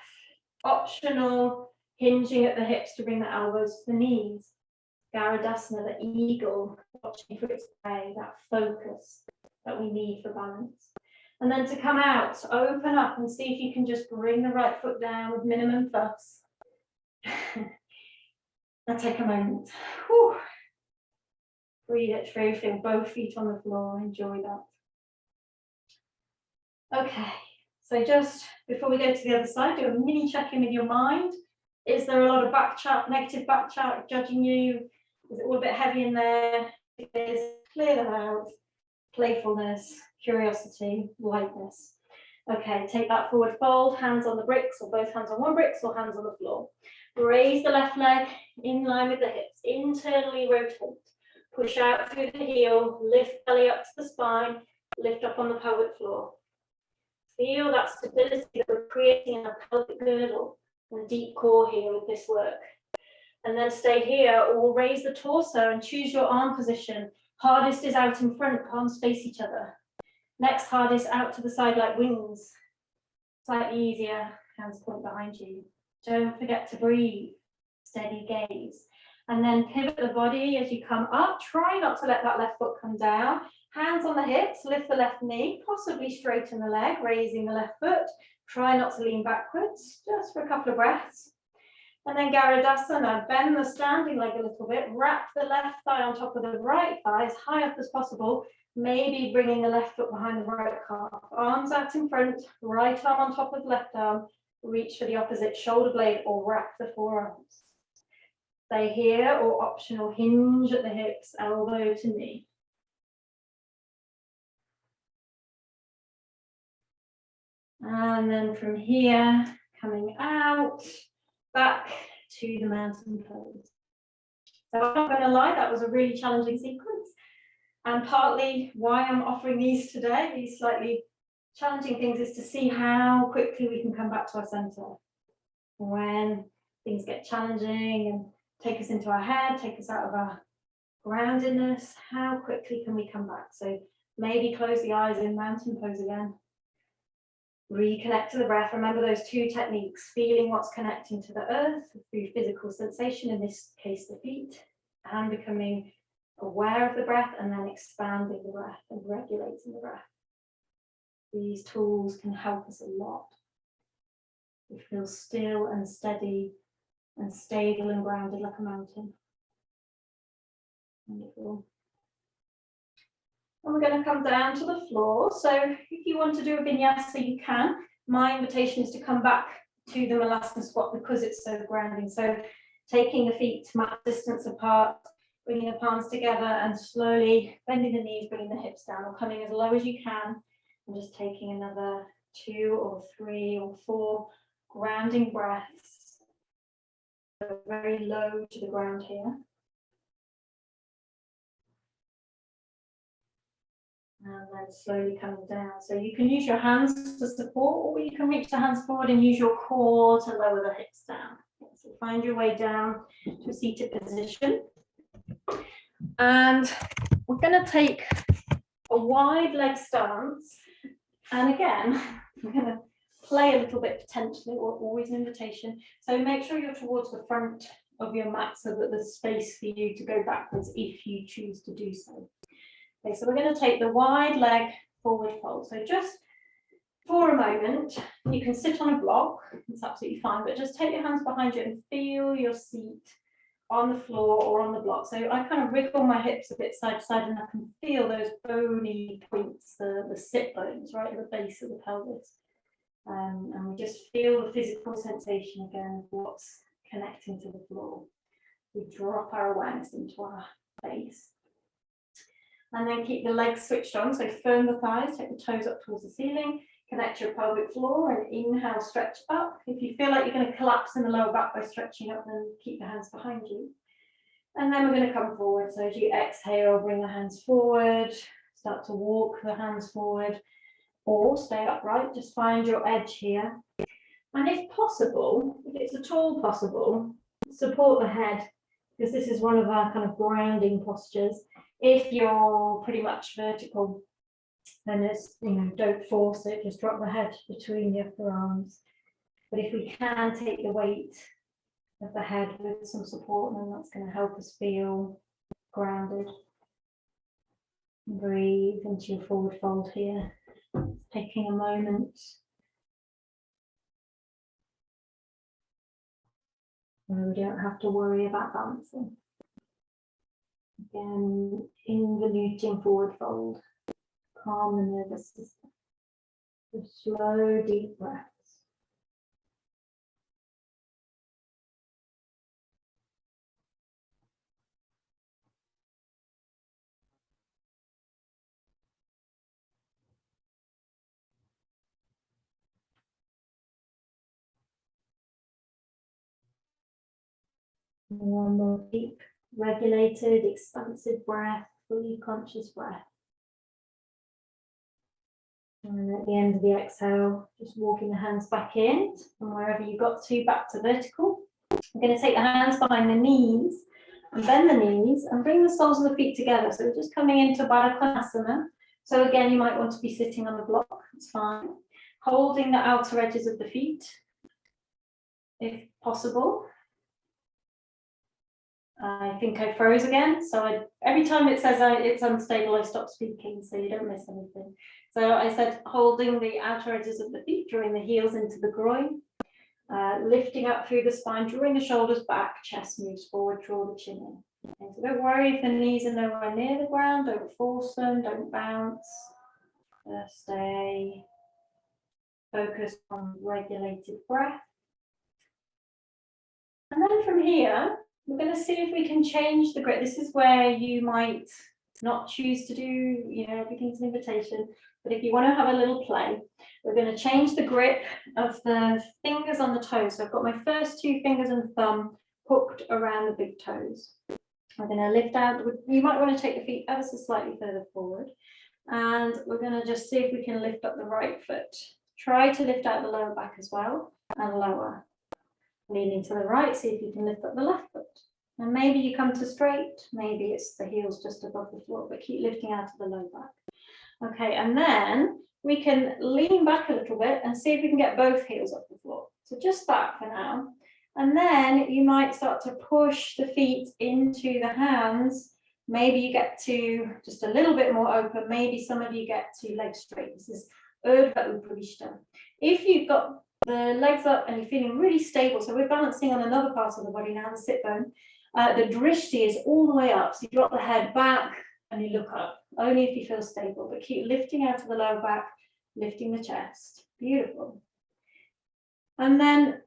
Optional, hinging at the hips to bring the elbows to the knees. Garudasana, the eagle, watching for its prey, that focus that we need for balance. And then to come out, open up and see if you can just bring the right foot down with minimum fuss. Now take a moment. Whew. Breathe it through, feel both feet on the floor, enjoy that. Okay, so just before we go to the other side, do a mini check-in with your mind. Is there a lot of back chat, negative back chat, judging you? Is it all a bit heavy in there? If it is, clear that out. Playfulness, curiosity, lightness. Okay, take that forward fold, hands on the bricks, or both hands on one bricks, or hands on the floor. Raise the left leg in line with the hips, internally rotate. Push out through the heel, lift belly up to the spine, lift up on the pelvic floor. Feel that stability that we're creating in our pelvic girdle and deep core here with this work. And then stay here, or raise the torso and choose your arm position. Hardest is out in front, palms face each other. Next hardest out to the side like wings. Slightly easier, hands point behind you. Don't forget to breathe, steady gaze. And then pivot the body as you come up. Try not to let that left foot come down. Hands on the hips, lift the left knee, possibly straighten the leg, raising the left foot. Try not to lean backwards, just for a couple of breaths. And then Garudasana, bend the standing leg a little bit, wrap the left thigh on top of the right thigh as high up as possible, maybe bringing the left foot behind the right calf. Arms out in front, right arm on top of left arm, reach for the opposite shoulder blade or wrap the forearms. Stay here, or optional, hinge at the hips, elbow to knee. And then from here, coming out, back to the mountain pose. So I'm not going to lie, that was a really challenging sequence. And partly why I'm offering these today, these slightly challenging things, is to see how quickly we can come back to our center. When things get challenging and take us into our head, take us out of our groundedness, how quickly can we come back? So maybe close the eyes in mountain pose again. Reconnect to the breath. Remember those two techniques, feeling what's connecting to the earth through physical sensation, in this case the feet, and becoming aware of the breath, and then expanding the breath and regulating the breath. These tools can help us a lot. We feel still and steady and stable and grounded like a mountain. Wonderful. And we're going to come down to the floor. So if you want to do a vinyasa, you can. My invitation is to come back to the Malasana squat because it's so grounding. So taking the feet mat distance apart, bringing the palms together and slowly bending the knees, bringing the hips down, or coming as low as you can. And just taking another 2 or 3 or 4 grounding breaths. So very low to the ground here. And then slowly coming down. So you can use your hands to support, or you can reach the hands forward and use your core to lower the hips down. So find your way down to a seated position. And we're going to take a wide leg stance. And again, I'm going to play a little bit potentially, or always an invitation. So make sure you're towards the front of your mat so that there's space for you to go backwards if you choose to do so. Okay, so we're going to take the wide leg forward fold. So just for a moment, you can sit on a block, it's absolutely fine, but just take your hands behind you and feel your seat on the floor or on the block. So I kind of wriggle my hips a bit side to side and I can feel those bony points, the sit bones right at the base of the pelvis. And we just feel the physical sensation again of what's connecting to the floor. We drop our awareness into our base. And then keep the legs switched on, so firm the thighs, take the toes up towards the ceiling, connect your pelvic floor and inhale, stretch up. If you feel like you're going to collapse in the lower back by stretching up, then keep the hands behind you. And then we're going to come forward. So as you exhale, bring the hands forward, start to walk the hands forward or stay upright, just find your edge here. And if possible, if it's at all possible, support the head, because this is one of our kind of grounding postures. If you're pretty much vertical, then it's, you know, don't force it, just drop the head between your forearms. But if we can take the weight of the head with some support, then that's going to help us feel grounded. Breathe into your forward fold here, taking a moment. And we don't have to worry about balancing. Again, involuting forward fold. Calm the nervous system. With slow, deep breaths. One more deep, regulated, expansive breath, fully conscious breath. And at the end of the exhale, just walking the hands back in from wherever you got to, back to vertical. I'm going to take the hands behind the knees and bend the knees and bring the soles of the feet together. So we're just coming into Baddha Konasana. So again, you might want to be sitting on the block, it's fine. Holding the outer edges of the feet, if possible. I think I froze again, so every time it says it's unstable, I stop speaking so you don't miss anything. So I said holding the outer edges of the feet, drawing the heels into the groin, lifting up through the spine, drawing the shoulders back, chest moves forward, draw the chin in. Okay, so don't worry if the knees are nowhere near the ground, don't force them, don't bounce, just stay focused on regulated breath. And then from here, we're going to see if we can change the grip. This is where you might not choose to do, you know, everything's an invitation. But if you want to have a little play, we're going to change the grip of the fingers on the toes. So I've got my first two fingers and thumb hooked around the big toes. I'm going to lift out. You might want to take the feet ever so slightly further forward. And we're going to just see if we can lift up the right foot. Try to lift out the lower back as well and lower. Leaning to the right, see if you can lift up the left foot. And maybe you come to straight, maybe it's the heels just above the floor, but keep lifting out of the low back. Okay, and then we can lean back a little bit and see if we can get both heels off the floor. So just that for now. And then you might start to push the feet into the hands. Maybe you get to just a little bit more open. Maybe some of you get to legs straight. This is Urdhva Uparishta. If you've got the legs up and you're feeling really stable, so we're balancing on another part of the body now, the sit bone. The drishti is all the way up, so you drop the head back and you look up, only if you feel stable, but keep lifting out of the lower back, lifting the chest. Beautiful. And then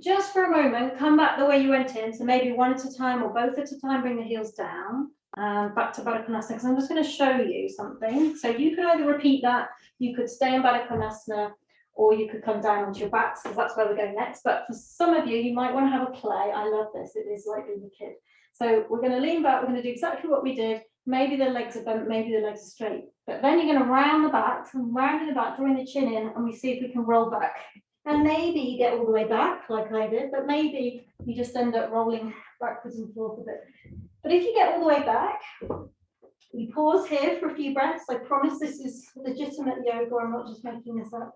just for a moment, come back the way you went in, so maybe one at a time or both at a time, bring the heels down, back to Baddha Konasana, because I'm just going to show you something. So you can either repeat that, you could stay in Baddha Konasana, or you could come down onto your backs, because that's where we're going next. But for some of you, you might want to have a play. I love this. It is like being a kid. So we're going to lean back. We're going to do exactly what we did. Maybe the legs are bent, maybe the legs are straight. But then you're going to round the back, and rounding the back, drawing the chin in, and we see if we can roll back. And maybe you get all the way back, like I did, but maybe you just end up rolling backwards and forth a bit. But if you get all the way back, we pause here for a few breaths. I promise this is legitimate yoga. I'm not just making this up.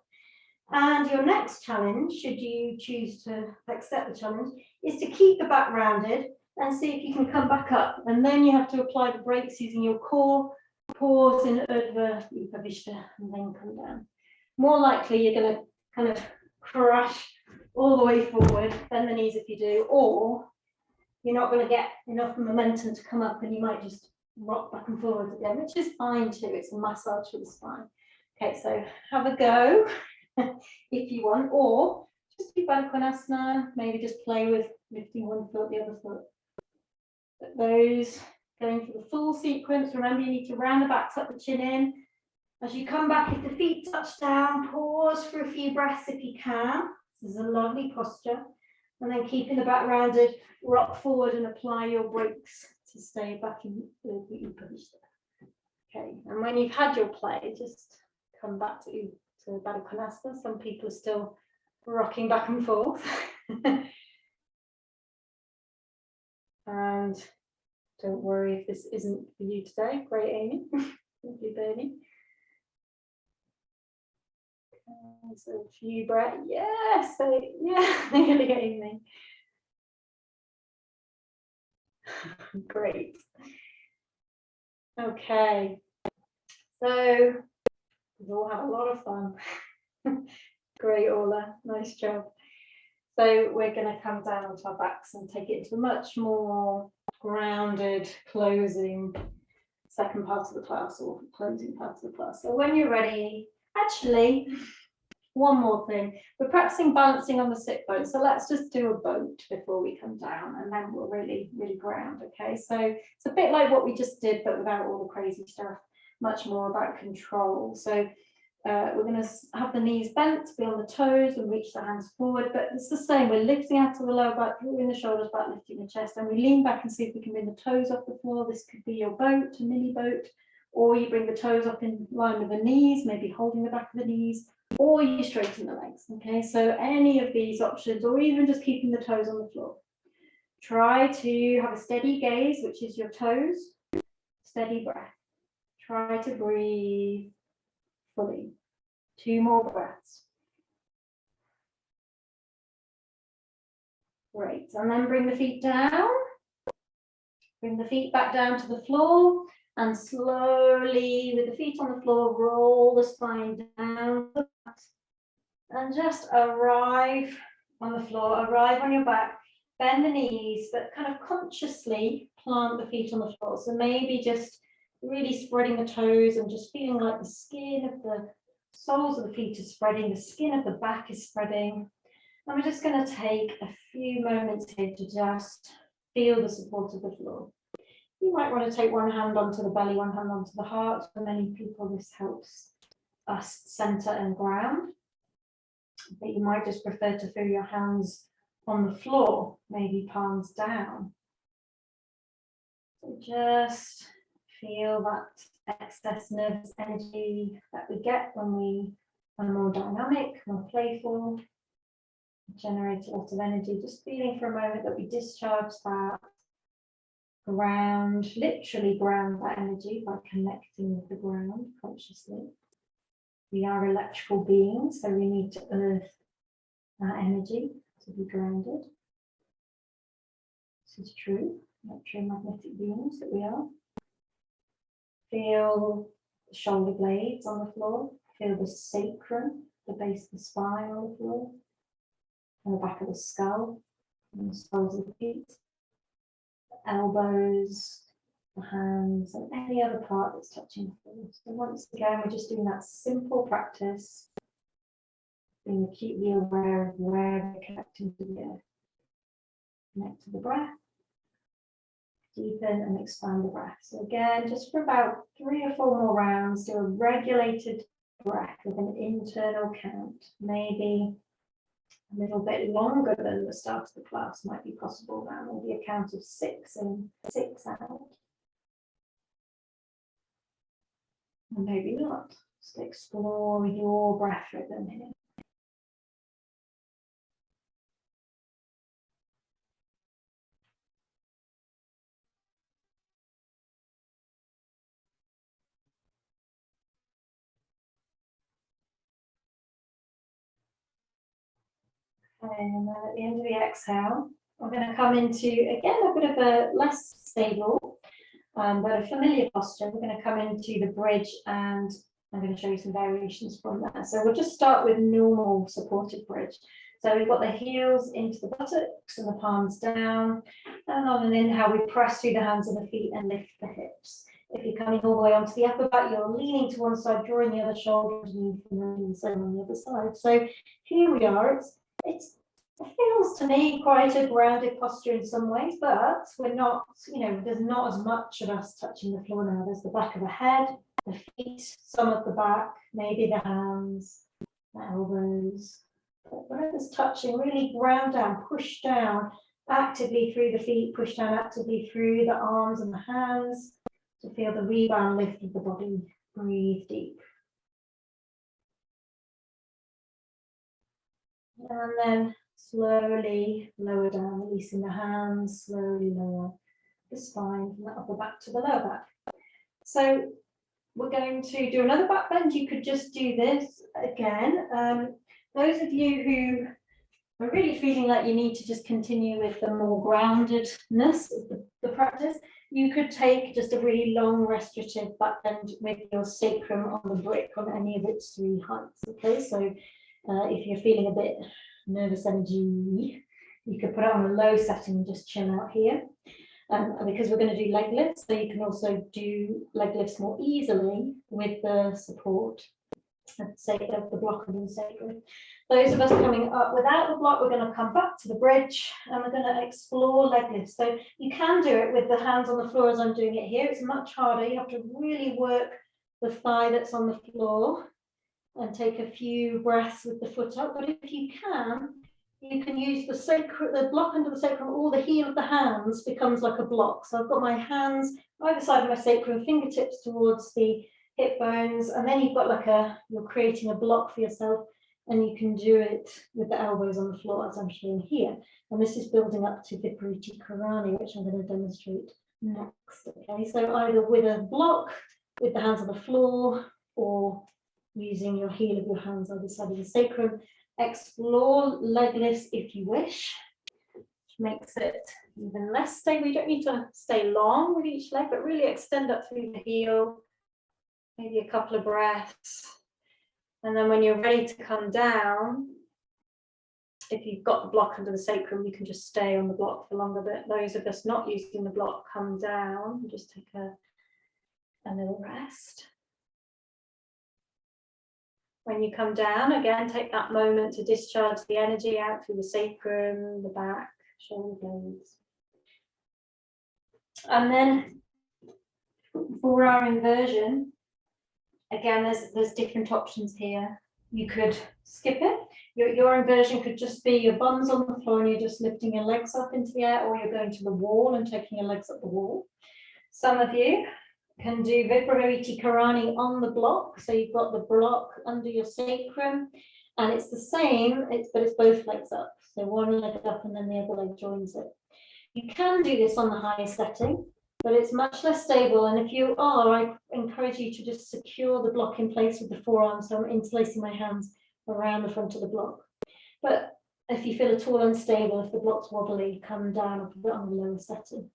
And your next challenge, should you choose to accept the challenge, is to keep the back rounded and see if you can come back up. And then you have to apply the brakes using your core, pause in Urdhva Upavishta, and then come down. More likely you're going to kind of crash all the way forward, bend the knees if you do, or you're not going to get enough momentum to come up and you might just rock back and forward again, which is fine too. It's a massage for the spine. Okay, so have a go if you want, or just do Baddha Konasana, maybe just play with lifting one foot, the other foot. But those going for the full sequence, remember you need to round the back, tuck the chin in. As you come back, if the feet touch down, pause for a few breaths if you can. This is a lovely posture. And then keeping the back rounded, rock forward and apply your brakes to stay back in the Upavishta. Okay, and when you've had your play, just come back to Baddha Konasana. Some people are still rocking back and forth. And don't worry if this isn't for you today. Great, Amy. Thank you, Bernie. So a few breaths. Yes, yeah, nearly Amy. Great. Okay. So we all had a lot of fun. Great, Orla. Nice job. So we're going to come down onto our backs and take it into a much more grounded closing second part of the class, or closing part of the class. So when you're ready, actually, one more thing. We're practicing balancing on the sit bone. So let's just do a boat before we come down, and then we'll really ground. Okay, so it's a bit like what we just did, but without all the crazy stuff, much more about control. So we're going to have the knees bent, be on the toes and reach the hands forward, but it's the same. We're lifting out of the lower back, drawing the shoulders back, lifting the chest, and we lean back and see if we can bring the toes off the floor. This could be your boat, a mini boat, or you bring the toes up in line with the knees, maybe holding the back of the knees, or you straighten the legs. Okay, so any of these options, or even just keeping the toes on the floor. Try to have a steady gaze, which is your toes, steady breath. Try to breathe fully. 2 more breaths. Great, and then bring the feet down. Bring the feet back down to the floor, and slowly, with the feet on the floor, roll the spine down and just arrive on the floor, arrive on your back, bend the knees, but kind of consciously plant the feet on the floor. So maybe just really spreading the toes and just feeling like the skin of the soles of the feet is spreading, the skin of the back is spreading. And we're just going to take a few moments here to just feel the support of the floor. You might want to take one hand onto the belly, one hand onto the heart. For many people, this helps us center and ground. But you might just prefer to feel your hands on the floor, maybe palms down. So just feel that excess nervous energy that we get when we are more dynamic, more playful, generate a lot of energy. Just feeling for a moment that we discharge that, ground, literally ground that energy by connecting with the ground consciously. We are electrical beings, so we need to earth that energy to be grounded. This is true, electromagnetic beings that we are. Feel the shoulder blades on the floor, feel the sacrum, the base of the spine on the floor, and the back of the skull, and the soles of the feet, the elbows, the hands, and any other part that's touching the floor. So once again, we're just doing that simple practice, being acutely aware of where we're connecting to the earth. Connect to the breath, deepen and expand the breath. So again, just for about 3 or 4 more rounds, do a regulated breath with an internal count. Maybe a little bit longer than the start of the class might be possible now. Maybe a count of 6 in, 6 out. And maybe not. Just explore your breath rhythm here. And then at the end of the exhale, we're going to come into, again, a bit of a less stable, but a familiar posture. We're going to come into the bridge, and I'm going to show you some variations from there. So we'll just start with normal supported bridge. So we've got the heels into the buttocks and the palms down, and on an inhale, we press through the hands and the feet and lift the hips. If you're coming all the way onto the upper back, you're leaning to one side, drawing the other shoulder underneath, and then the same on the other side. So here we are. It feels to me quite a grounded posture in some ways, but we're not, there's not as much of us touching the floor now. There's the back of the head, the feet, some at the back, maybe the hands, the elbows. But whatever's touching, really ground down, push down actively through the feet, push down actively through the arms and the hands to feel the rebound lift of the body. Breathe deep. And then slowly lower down, releasing the hands, slowly lower the spine from the upper back to the lower back. So we're going to do another back bend. You could just do this again. Those of you who are really feeling like you need to just continue with the more groundedness of the practice, you could take just a really long restorative back bend with your sacrum on the brick on any of its three heights. Okay, so if you're feeling a bit nervous energy, you could put it on a low setting and just chill out here. Because we're going to do leg lifts, so you can also do leg lifts more easily with the support of the block and the sacrum. Those of us coming up without the block, we're going to come back to the bridge and we're going to explore leg lifts. So you can do it with the hands on the floor as I'm doing it here. It's much harder. You have to really work the thigh that's on the floor and take a few breaths with the foot up. But if you can use the block under the sacrum, or the heel of the hands becomes like a block. So I've got my hands either side of my sacrum, fingertips towards the hip bones, and then you've got you're creating a block for yourself, and you can do it with the elbows on the floor as I'm showing here. And this is building up to Vipariti Karani, which I'm going to demonstrate next. Okay, so either with a block, with the hands on the floor, or using your heel of your hands either side of the sacrum. Explore leg lifts if you wish, which makes it even less stable. You don't need to stay long with each leg, but really extend up through the heel, maybe a couple of breaths. And then when you're ready to come down, if you've got the block under the sacrum, you can just stay on the block for longer. But those of us not using the block, come down, just take a little rest. When you come down, again, take that moment to discharge the energy out through the sacrum, the back, shoulder blades. And then for our inversion, again, there's different options here. You could skip it. Your inversion could just be your bums on the floor and you're just lifting your legs up into the air, or you're going to the wall and taking your legs up the wall. Some of you can do Vipariti Karani on the block. So you've got the block under your sacrum, and it's the same, but it's both legs up. So one leg up and then the other leg joins it. You can do this on the highest setting, but it's much less stable. And if you are, I encourage you to just secure the block in place with the forearms. So I'm interlacing my hands around the front of the block. But if you feel at all unstable, if the block's wobbly, come down a bit on the lower setting.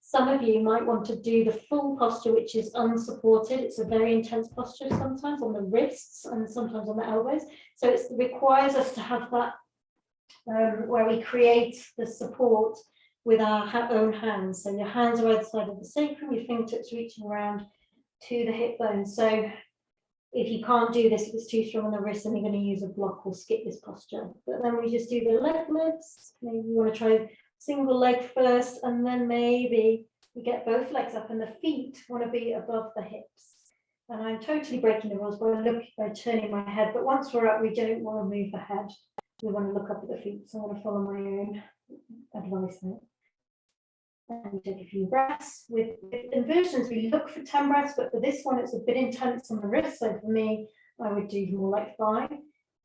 Some of you might want to do the full posture, which is unsupported. It's a very intense posture sometimes on the wrists and sometimes on the elbows. So it requires us to have that where we create the support with our own hands. So your hands are either side of the sacrum, your fingertips reaching around to the hip bone. So if you can't do this, if it's too strong on the wrist, then you're going to use a block or skip this posture. But then we just do the leg lifts. Maybe you want to try single leg first, and then maybe we get both legs up and the feet want to be above the hips. And I'm totally breaking the rules by turning my head, but once we're up, we don't want to move the head. We want to look up at the feet. So I'm going to follow my own advice there. And take a few breaths. With inversions, we look for 10 breaths, but for this one, it's a bit intense on the wrist. So for me, I would do more like 5.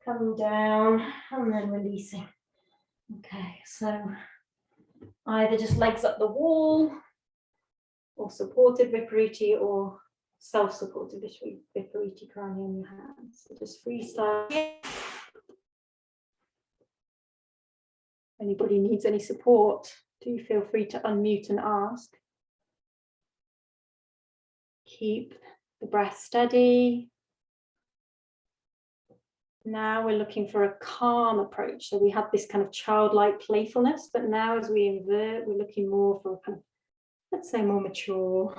Coming down and then releasing. Okay, so either just legs up the wall, or supported Vipariti, or self-supported Vipariti Karani on your hands. So just freestyle. anybody needs any support, do feel free to unmute and ask. Keep the breath steady. Now we're looking for a calm approach. So we have this kind of childlike playfulness, but now as we invert, we're looking more for a kind of, let's say, more mature,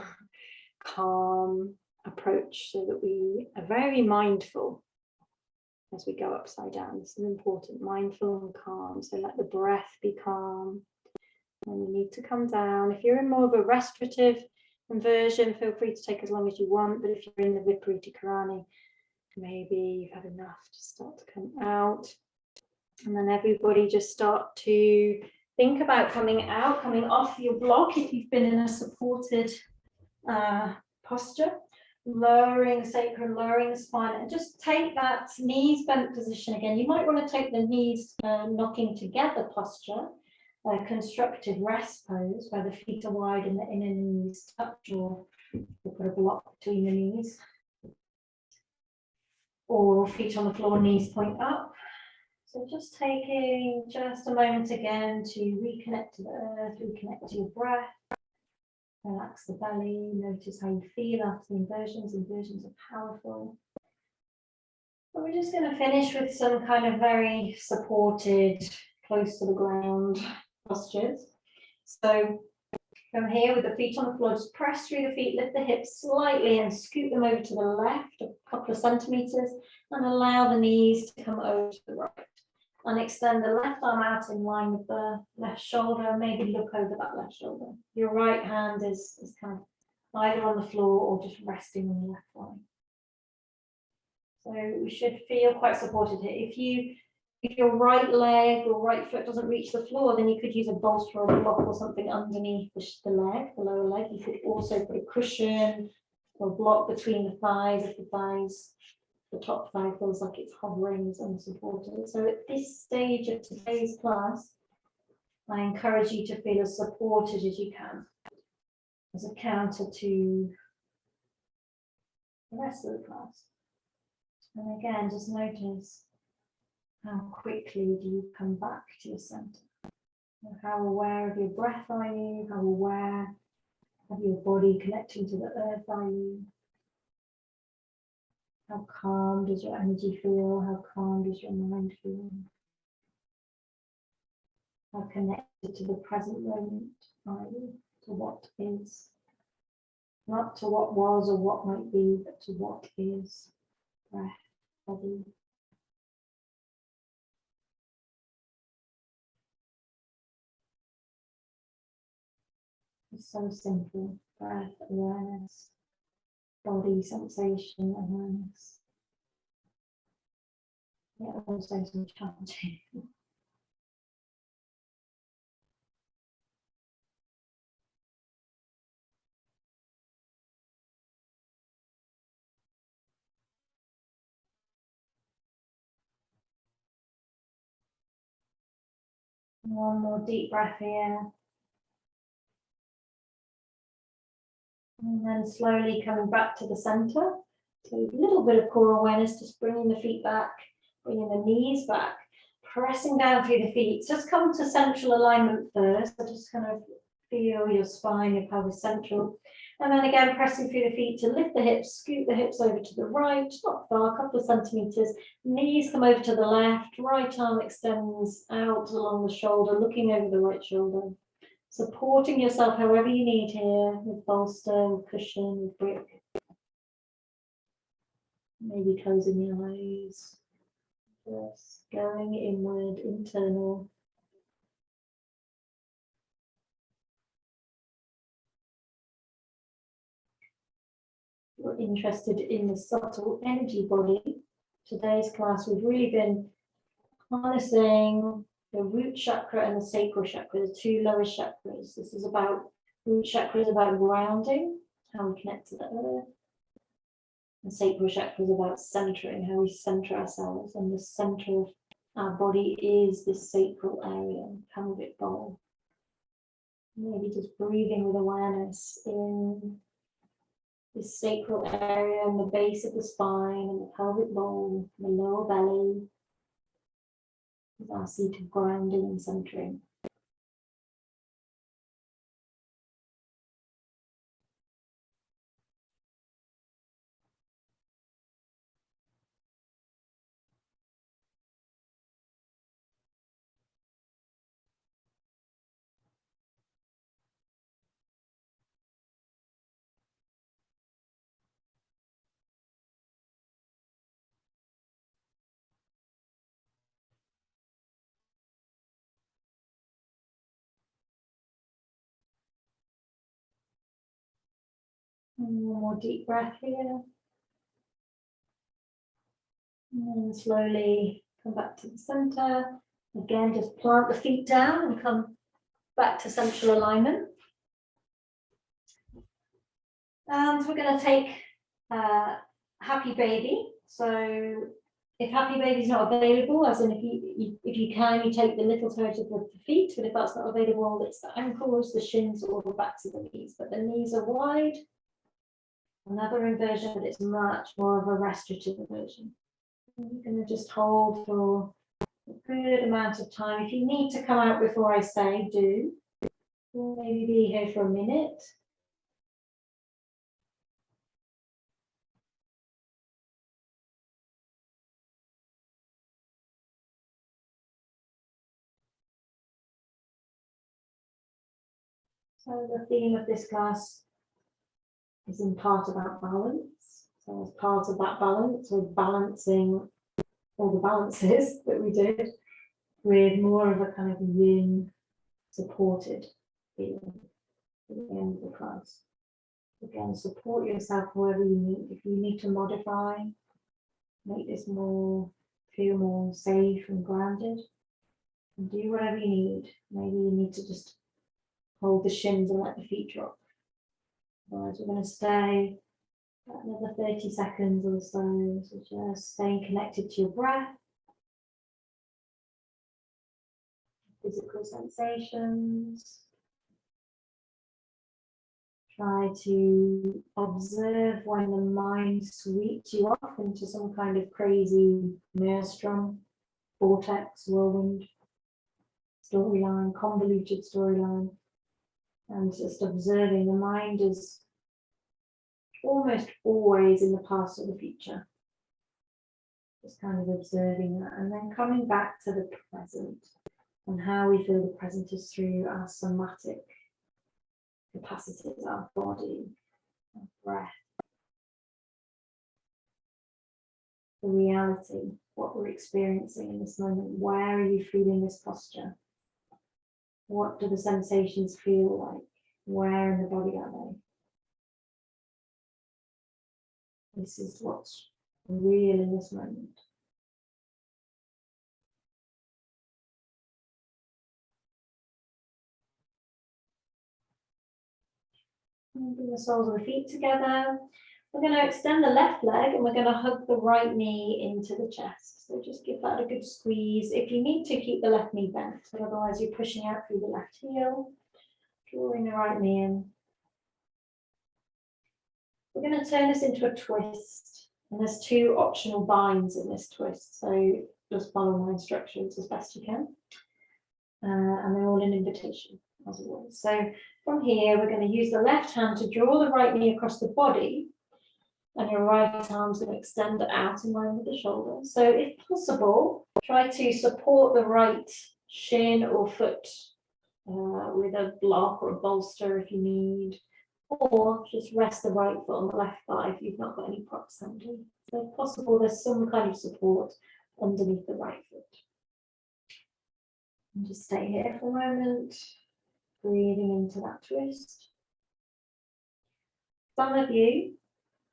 calm approach, so that we are very mindful as we go upside down. This is important, mindful and calm. So let the breath be calm. When you need to come down, if you're in more of a restorative inversion, feel free to take as long as you want, but if you're in the Viparita Karani, maybe you've had enough to start to come out. And then everybody just start to think about coming out, coming off your block if you've been in a supported posture, lowering the sacrum, lowering the spine, and just take that knees bent position again. You might want to take the knees knocking together posture, a constructive rest pose where the feet are wide and the inner knees touch, or you put a block between the knees. Or feet on the floor, knees point up. So just taking just a moment again to reconnect to the earth, reconnect to your breath. Relax the belly, notice how you feel after the inversions. Inversions are powerful. But we're just going to finish with some kind of very supported, close to the ground postures. So from here with the feet on the floor, just press through the feet, lift the hips slightly and scoot them over to the left a couple of centimeters, and allow the knees to come over to the right. And extend the left arm out in line with the left shoulder, maybe look over that left shoulder. Your right hand is kind of either on the floor or just resting on the left line. So we should feel quite supported here. If your right leg or right foot doesn't reach the floor, then you could use a bolster or a block or something underneath the leg, the lower leg. You could also put a cushion or block between the thighs if the top thigh feels like it's hovering, is unsupported. So at this stage of today's class, I encourage you to feel as supported as you can, as a counter to the rest of the class. And again, just notice how quickly do you come back to your center? How aware of your breath are you? How aware of your body connecting to the earth are you? How calm does your energy feel? How calm does your mind feel? How connected to the present moment are you? To what is? Not to what was or what might be, but to what is. Breath, body. It's so simple. Breath awareness, body sensation awareness. Yeah, also some challenging. One more deep breath here. And then slowly coming back to the center. So a little bit of core awareness, just bringing the feet back, bringing the knees back, pressing down through the feet. Just come to central alignment first. So just kind of feel your spine, your pelvis central. And then again, pressing through the feet to lift the hips, scoot the hips over to the right, not far, a couple of centimeters. Knees come over to the left, right arm extends out along the shoulder, looking over the right shoulder. Supporting yourself however you need here, with bolster, with cushion, with brick. Maybe closing your eyes. Just going inward, internal. You're interested in the subtle energy body. Today's class, we've really been harnessing the root chakra and the sacral chakra, the two lowest chakras. This is about, root chakra is about grounding, how we connect to the earth. And sacral chakra is about centering, how we center ourselves. And the center of our body is this sacral area, pelvic bowl. Maybe just breathing with awareness in this sacral area and the base of the spine and the pelvic bowl, the lower belly. our seated grounding and centering. And one more deep breath here. And then slowly come back to the center. Again, just plant the feet down and come back to central alignment. And we're going to take Happy Baby. So if Happy Baby is not available, as in if you can, you take the little toes of the feet, but if that's not available, it's the ankles, the shins, or the backs of the knees. But the knees are wide. Another inversion, but it's much more of a restorative inversion. You're going to just hold for a good amount of time. If you need to come out before I say, do. We'll maybe be here for a minute. So the theme of this class is in part about balance. So as part of that balance, we're balancing all the balances that we did with more of a kind of yin supported feeling at the end of the class. Again, support yourself wherever you need. If you need to modify, make this feel more safe and grounded, and do whatever you need. Maybe you need to just hold the shins and let the feet drop. Otherwise, we're going to stay another 30 seconds or so. So just staying connected to your breath, physical sensations. Try to observe when the mind sweeps you off into some kind of crazy maelstrom, vortex, whirlwind, storyline, convoluted storyline. And just observing, the mind is almost always in the past or the future. Just kind of observing that and then coming back to the present and how we feel the present is through our somatic capacities, our body, our breath, the reality, what we're experiencing in this moment. Where are you feeling this posture? What do the sensations feel like? Where in the body are they? This is what's real in this moment. And bring the soles of the feet together. We're going to extend the left leg and we're going to hug the right knee into the chest. So just give that a good squeeze. If you need to, keep the left knee bent, but otherwise you're pushing out through the left heel, drawing the right knee in. We're going to turn this into a twist, and there's 2 optional binds in this twist, so just follow my instructions as best you can. And they're all an invitation, as always. So from here, we're going to use the left hand to draw the right knee across the body, and your right arm's going to extend out in line with the shoulder. So if possible, try to support the right shin or foot with a block or a bolster if you need, or just rest the right foot on the left thigh if you've not got any props handy. So if possible, there's some kind of support underneath the right foot. And just stay here for a moment, breathing into that twist. Some of you,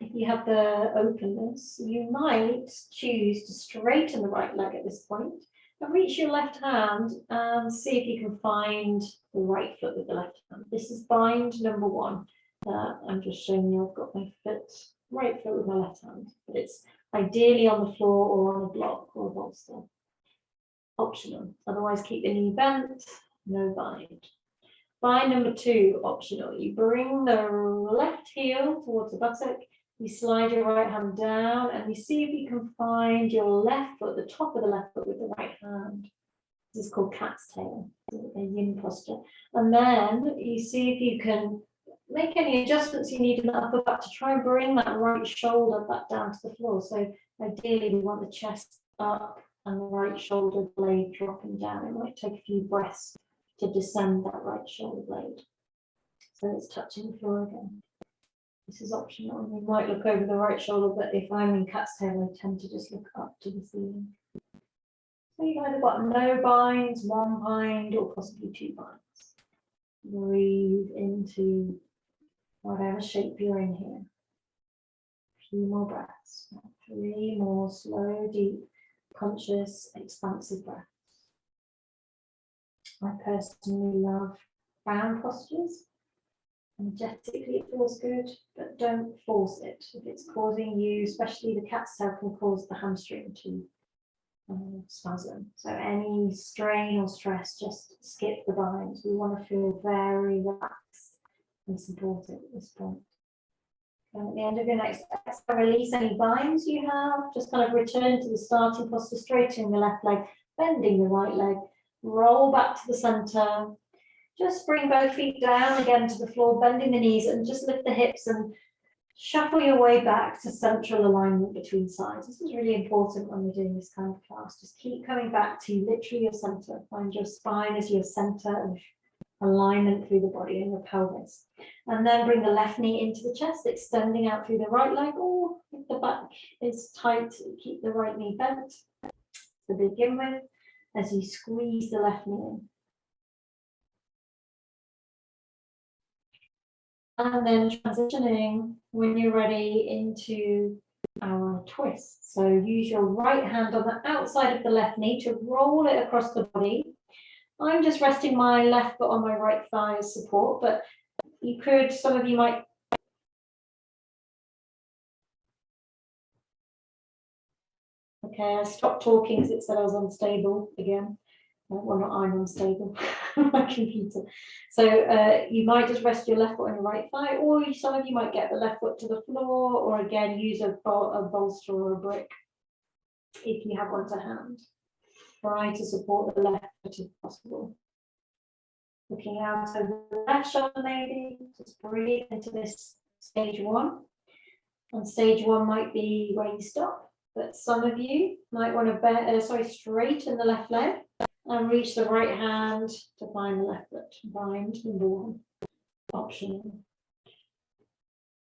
if you have the openness, you might choose to straighten the right leg at this point and reach your left hand and see if you can find the right foot with the left hand. This is bind number 1. I'm just showing you I've got my right foot with my left hand, but it's ideally on the floor or on a block or a bolster. Optional. Otherwise, keep the knee bent, no bind. Bind number 2, optional. You bring the left heel towards the buttock, you slide your right hand down, and you see if you can find your left foot, the top of the left foot with the right hand. This is called cat's tail, a yin posture. And then you see if you can make any adjustments you need in the upper back to try and bring that right shoulder back down to the floor. So ideally we want the chest up and the right shoulder blade dropping down. It might take a few breaths to descend that right shoulder blade. So it's touching the floor again. This is optional. You might look over the right shoulder, but if I'm in cat's tail, I tend to just look up to the ceiling. So you've either got no binds, one bind, or possibly two binds. Breathe into whatever shape you're in here. A few more breaths. 3 more slow, deep, conscious, expansive breaths. I personally love round postures. Energetically it feels good, but don't force it. If it's causing you, especially the cat's tail can cause the hamstring to spasm. So any strain or stress, just skip the binds. We want to feel very relaxed and supported at this point. And at the end of your next exhale, release any binds you have. Just kind of return to the starting posture, straightening the left leg, bending the right leg, roll back to the center. Just bring both feet down again to the floor, bending the knees, and just lift the hips and shuffle your way back to central alignment between sides. This is really important when we're doing this kind of class. Just keep coming back to literally your center. Find your spine as your center of alignment through the body and the pelvis. And then bring the left knee into the chest, extending out through the right leg, or if the back is tight, keep the right knee bent to begin with as you squeeze the left knee in. And then transitioning, when you're ready, into our twist. So use your right hand on the outside of the left knee to roll it across the body. I'm just resting my left foot on my right thigh as support, but you could, some of you might. Okay, I stopped talking because it said I was unstable again. Well, not I'm unstable, my computer. So you might just rest your left foot on your right thigh, or some of you might get the left foot to the floor, or again use a bolster or a brick if you have one to hand. Try to support the left foot if possible. Looking out over the left shoulder, maybe just breathe into this stage 1. And stage 1 might be where you stop, but some of you might want to straighten the left leg and reach the right hand to find the left foot. Bind number 1, optional.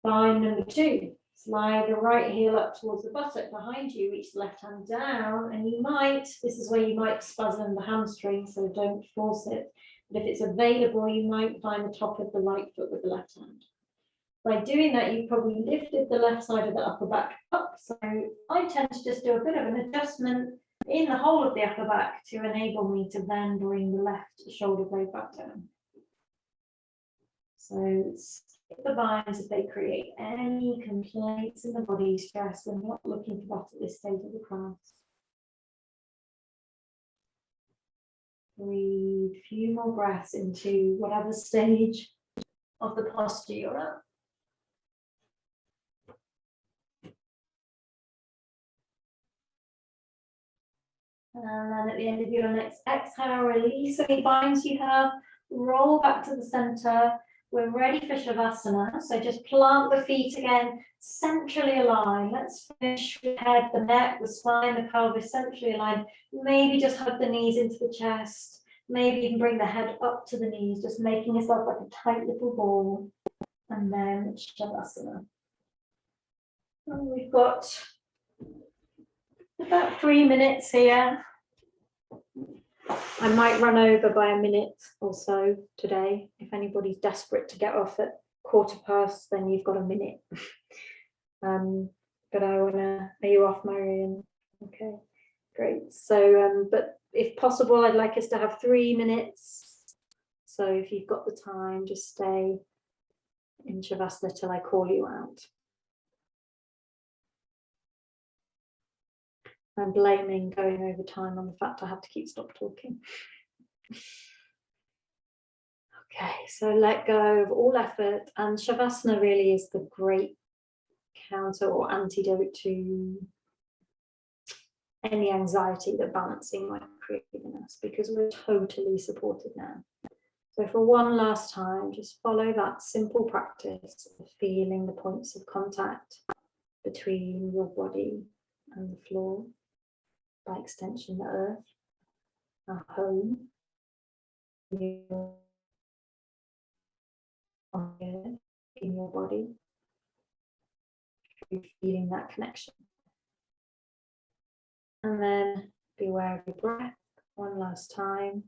Bind number 2, slide the right heel up towards the buttock behind you, reach the left hand down, and you might, this is where you might spasm the hamstring, so don't force it. But if it's available, you might find the top of the right foot with the left hand. By doing that, you've probably lifted the left side of the upper back up. So I tend to just do a bit of an adjustment in the whole of the upper back to enable me to then bring the left shoulder blade back down. So skip the binds if they create any complaints in the body, stress. We're not looking for that at this stage of the class. Breathe a few more breaths into whatever stage of the posture you're at. And then at the end of your next exhale, release any binds you have, roll back to the center. We're ready for Shavasana. So just plant the feet again, centrally aligned. Let's finish with the head, the neck, the spine, the pelvis centrally aligned. Maybe just hug the knees into the chest. Maybe you can bring the head up to the knees, just making yourself like a tight little ball. And then Shavasana. And we've got about 3 minutes here. I might run over by a minute or so today. If anybody's desperate to get off at 1:15, then you've got a minute. But I wanna, are you off, Marion? Okay, great. So, but if possible, I'd like us to have 3 minutes. So if you've got the time, just stay in Shavasana till I call you out. I'm blaming going over time on the fact I have to stop talking. Okay, so let go of all effort, and Shavasana really is the great counter or antidote to any anxiety that balancing might create in us, because we're totally supported now. So for one last time, just follow that simple practice of feeling the points of contact between your body and the floor, by extension the earth, our home, in your body, feeling that connection. And then be aware of your breath one last time.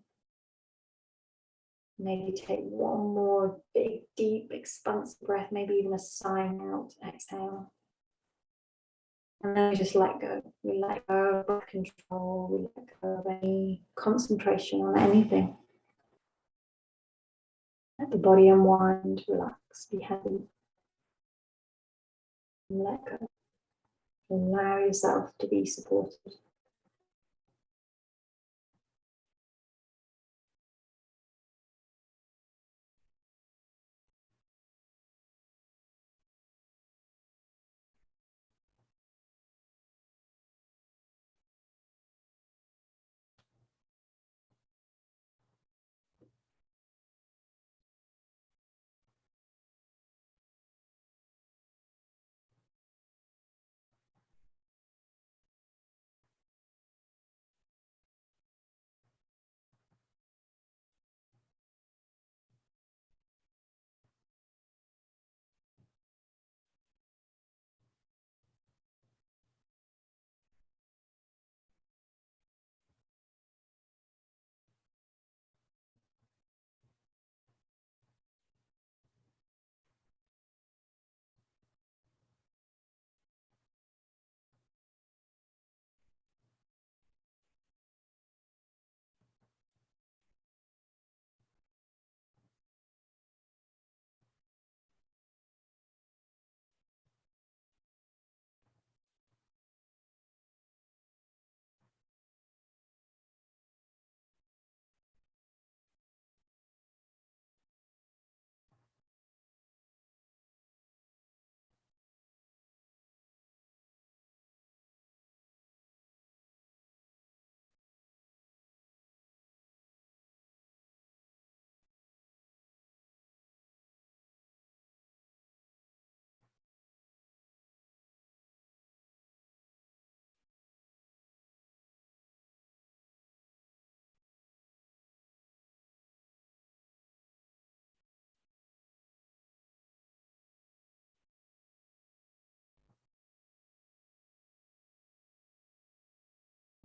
Maybe take one more big, deep, expansive breath, maybe even a sighing out exhale. And then we just let go. We let go of breath control, we let go of any concentration on anything. Let the body unwind, relax, be heavy. And let go. Allow yourself to be supported.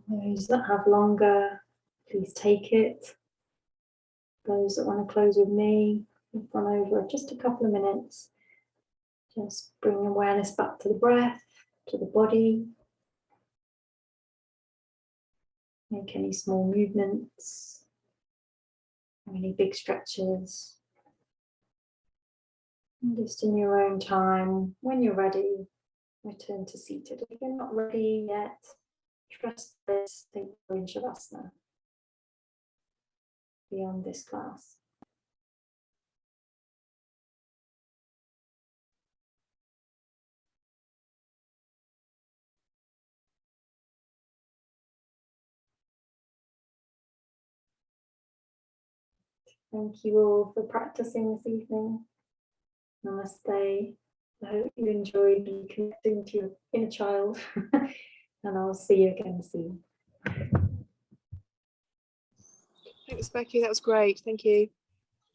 Those that have longer, please take it. Those that want to close with me, we've gone over just a couple of minutes. Just bring awareness back to the breath, to the body. Make any small movements, any big stretches. And just in your own time, when you're ready, return to seated. If you're not ready yet, trust this, think you're in Shavasana beyond this class. Thank you all for practicing this evening. Namaste. I hope you enjoyed connecting to your inner child, and I'll see you again soon. Thanks, Becky. That was great. Thank you.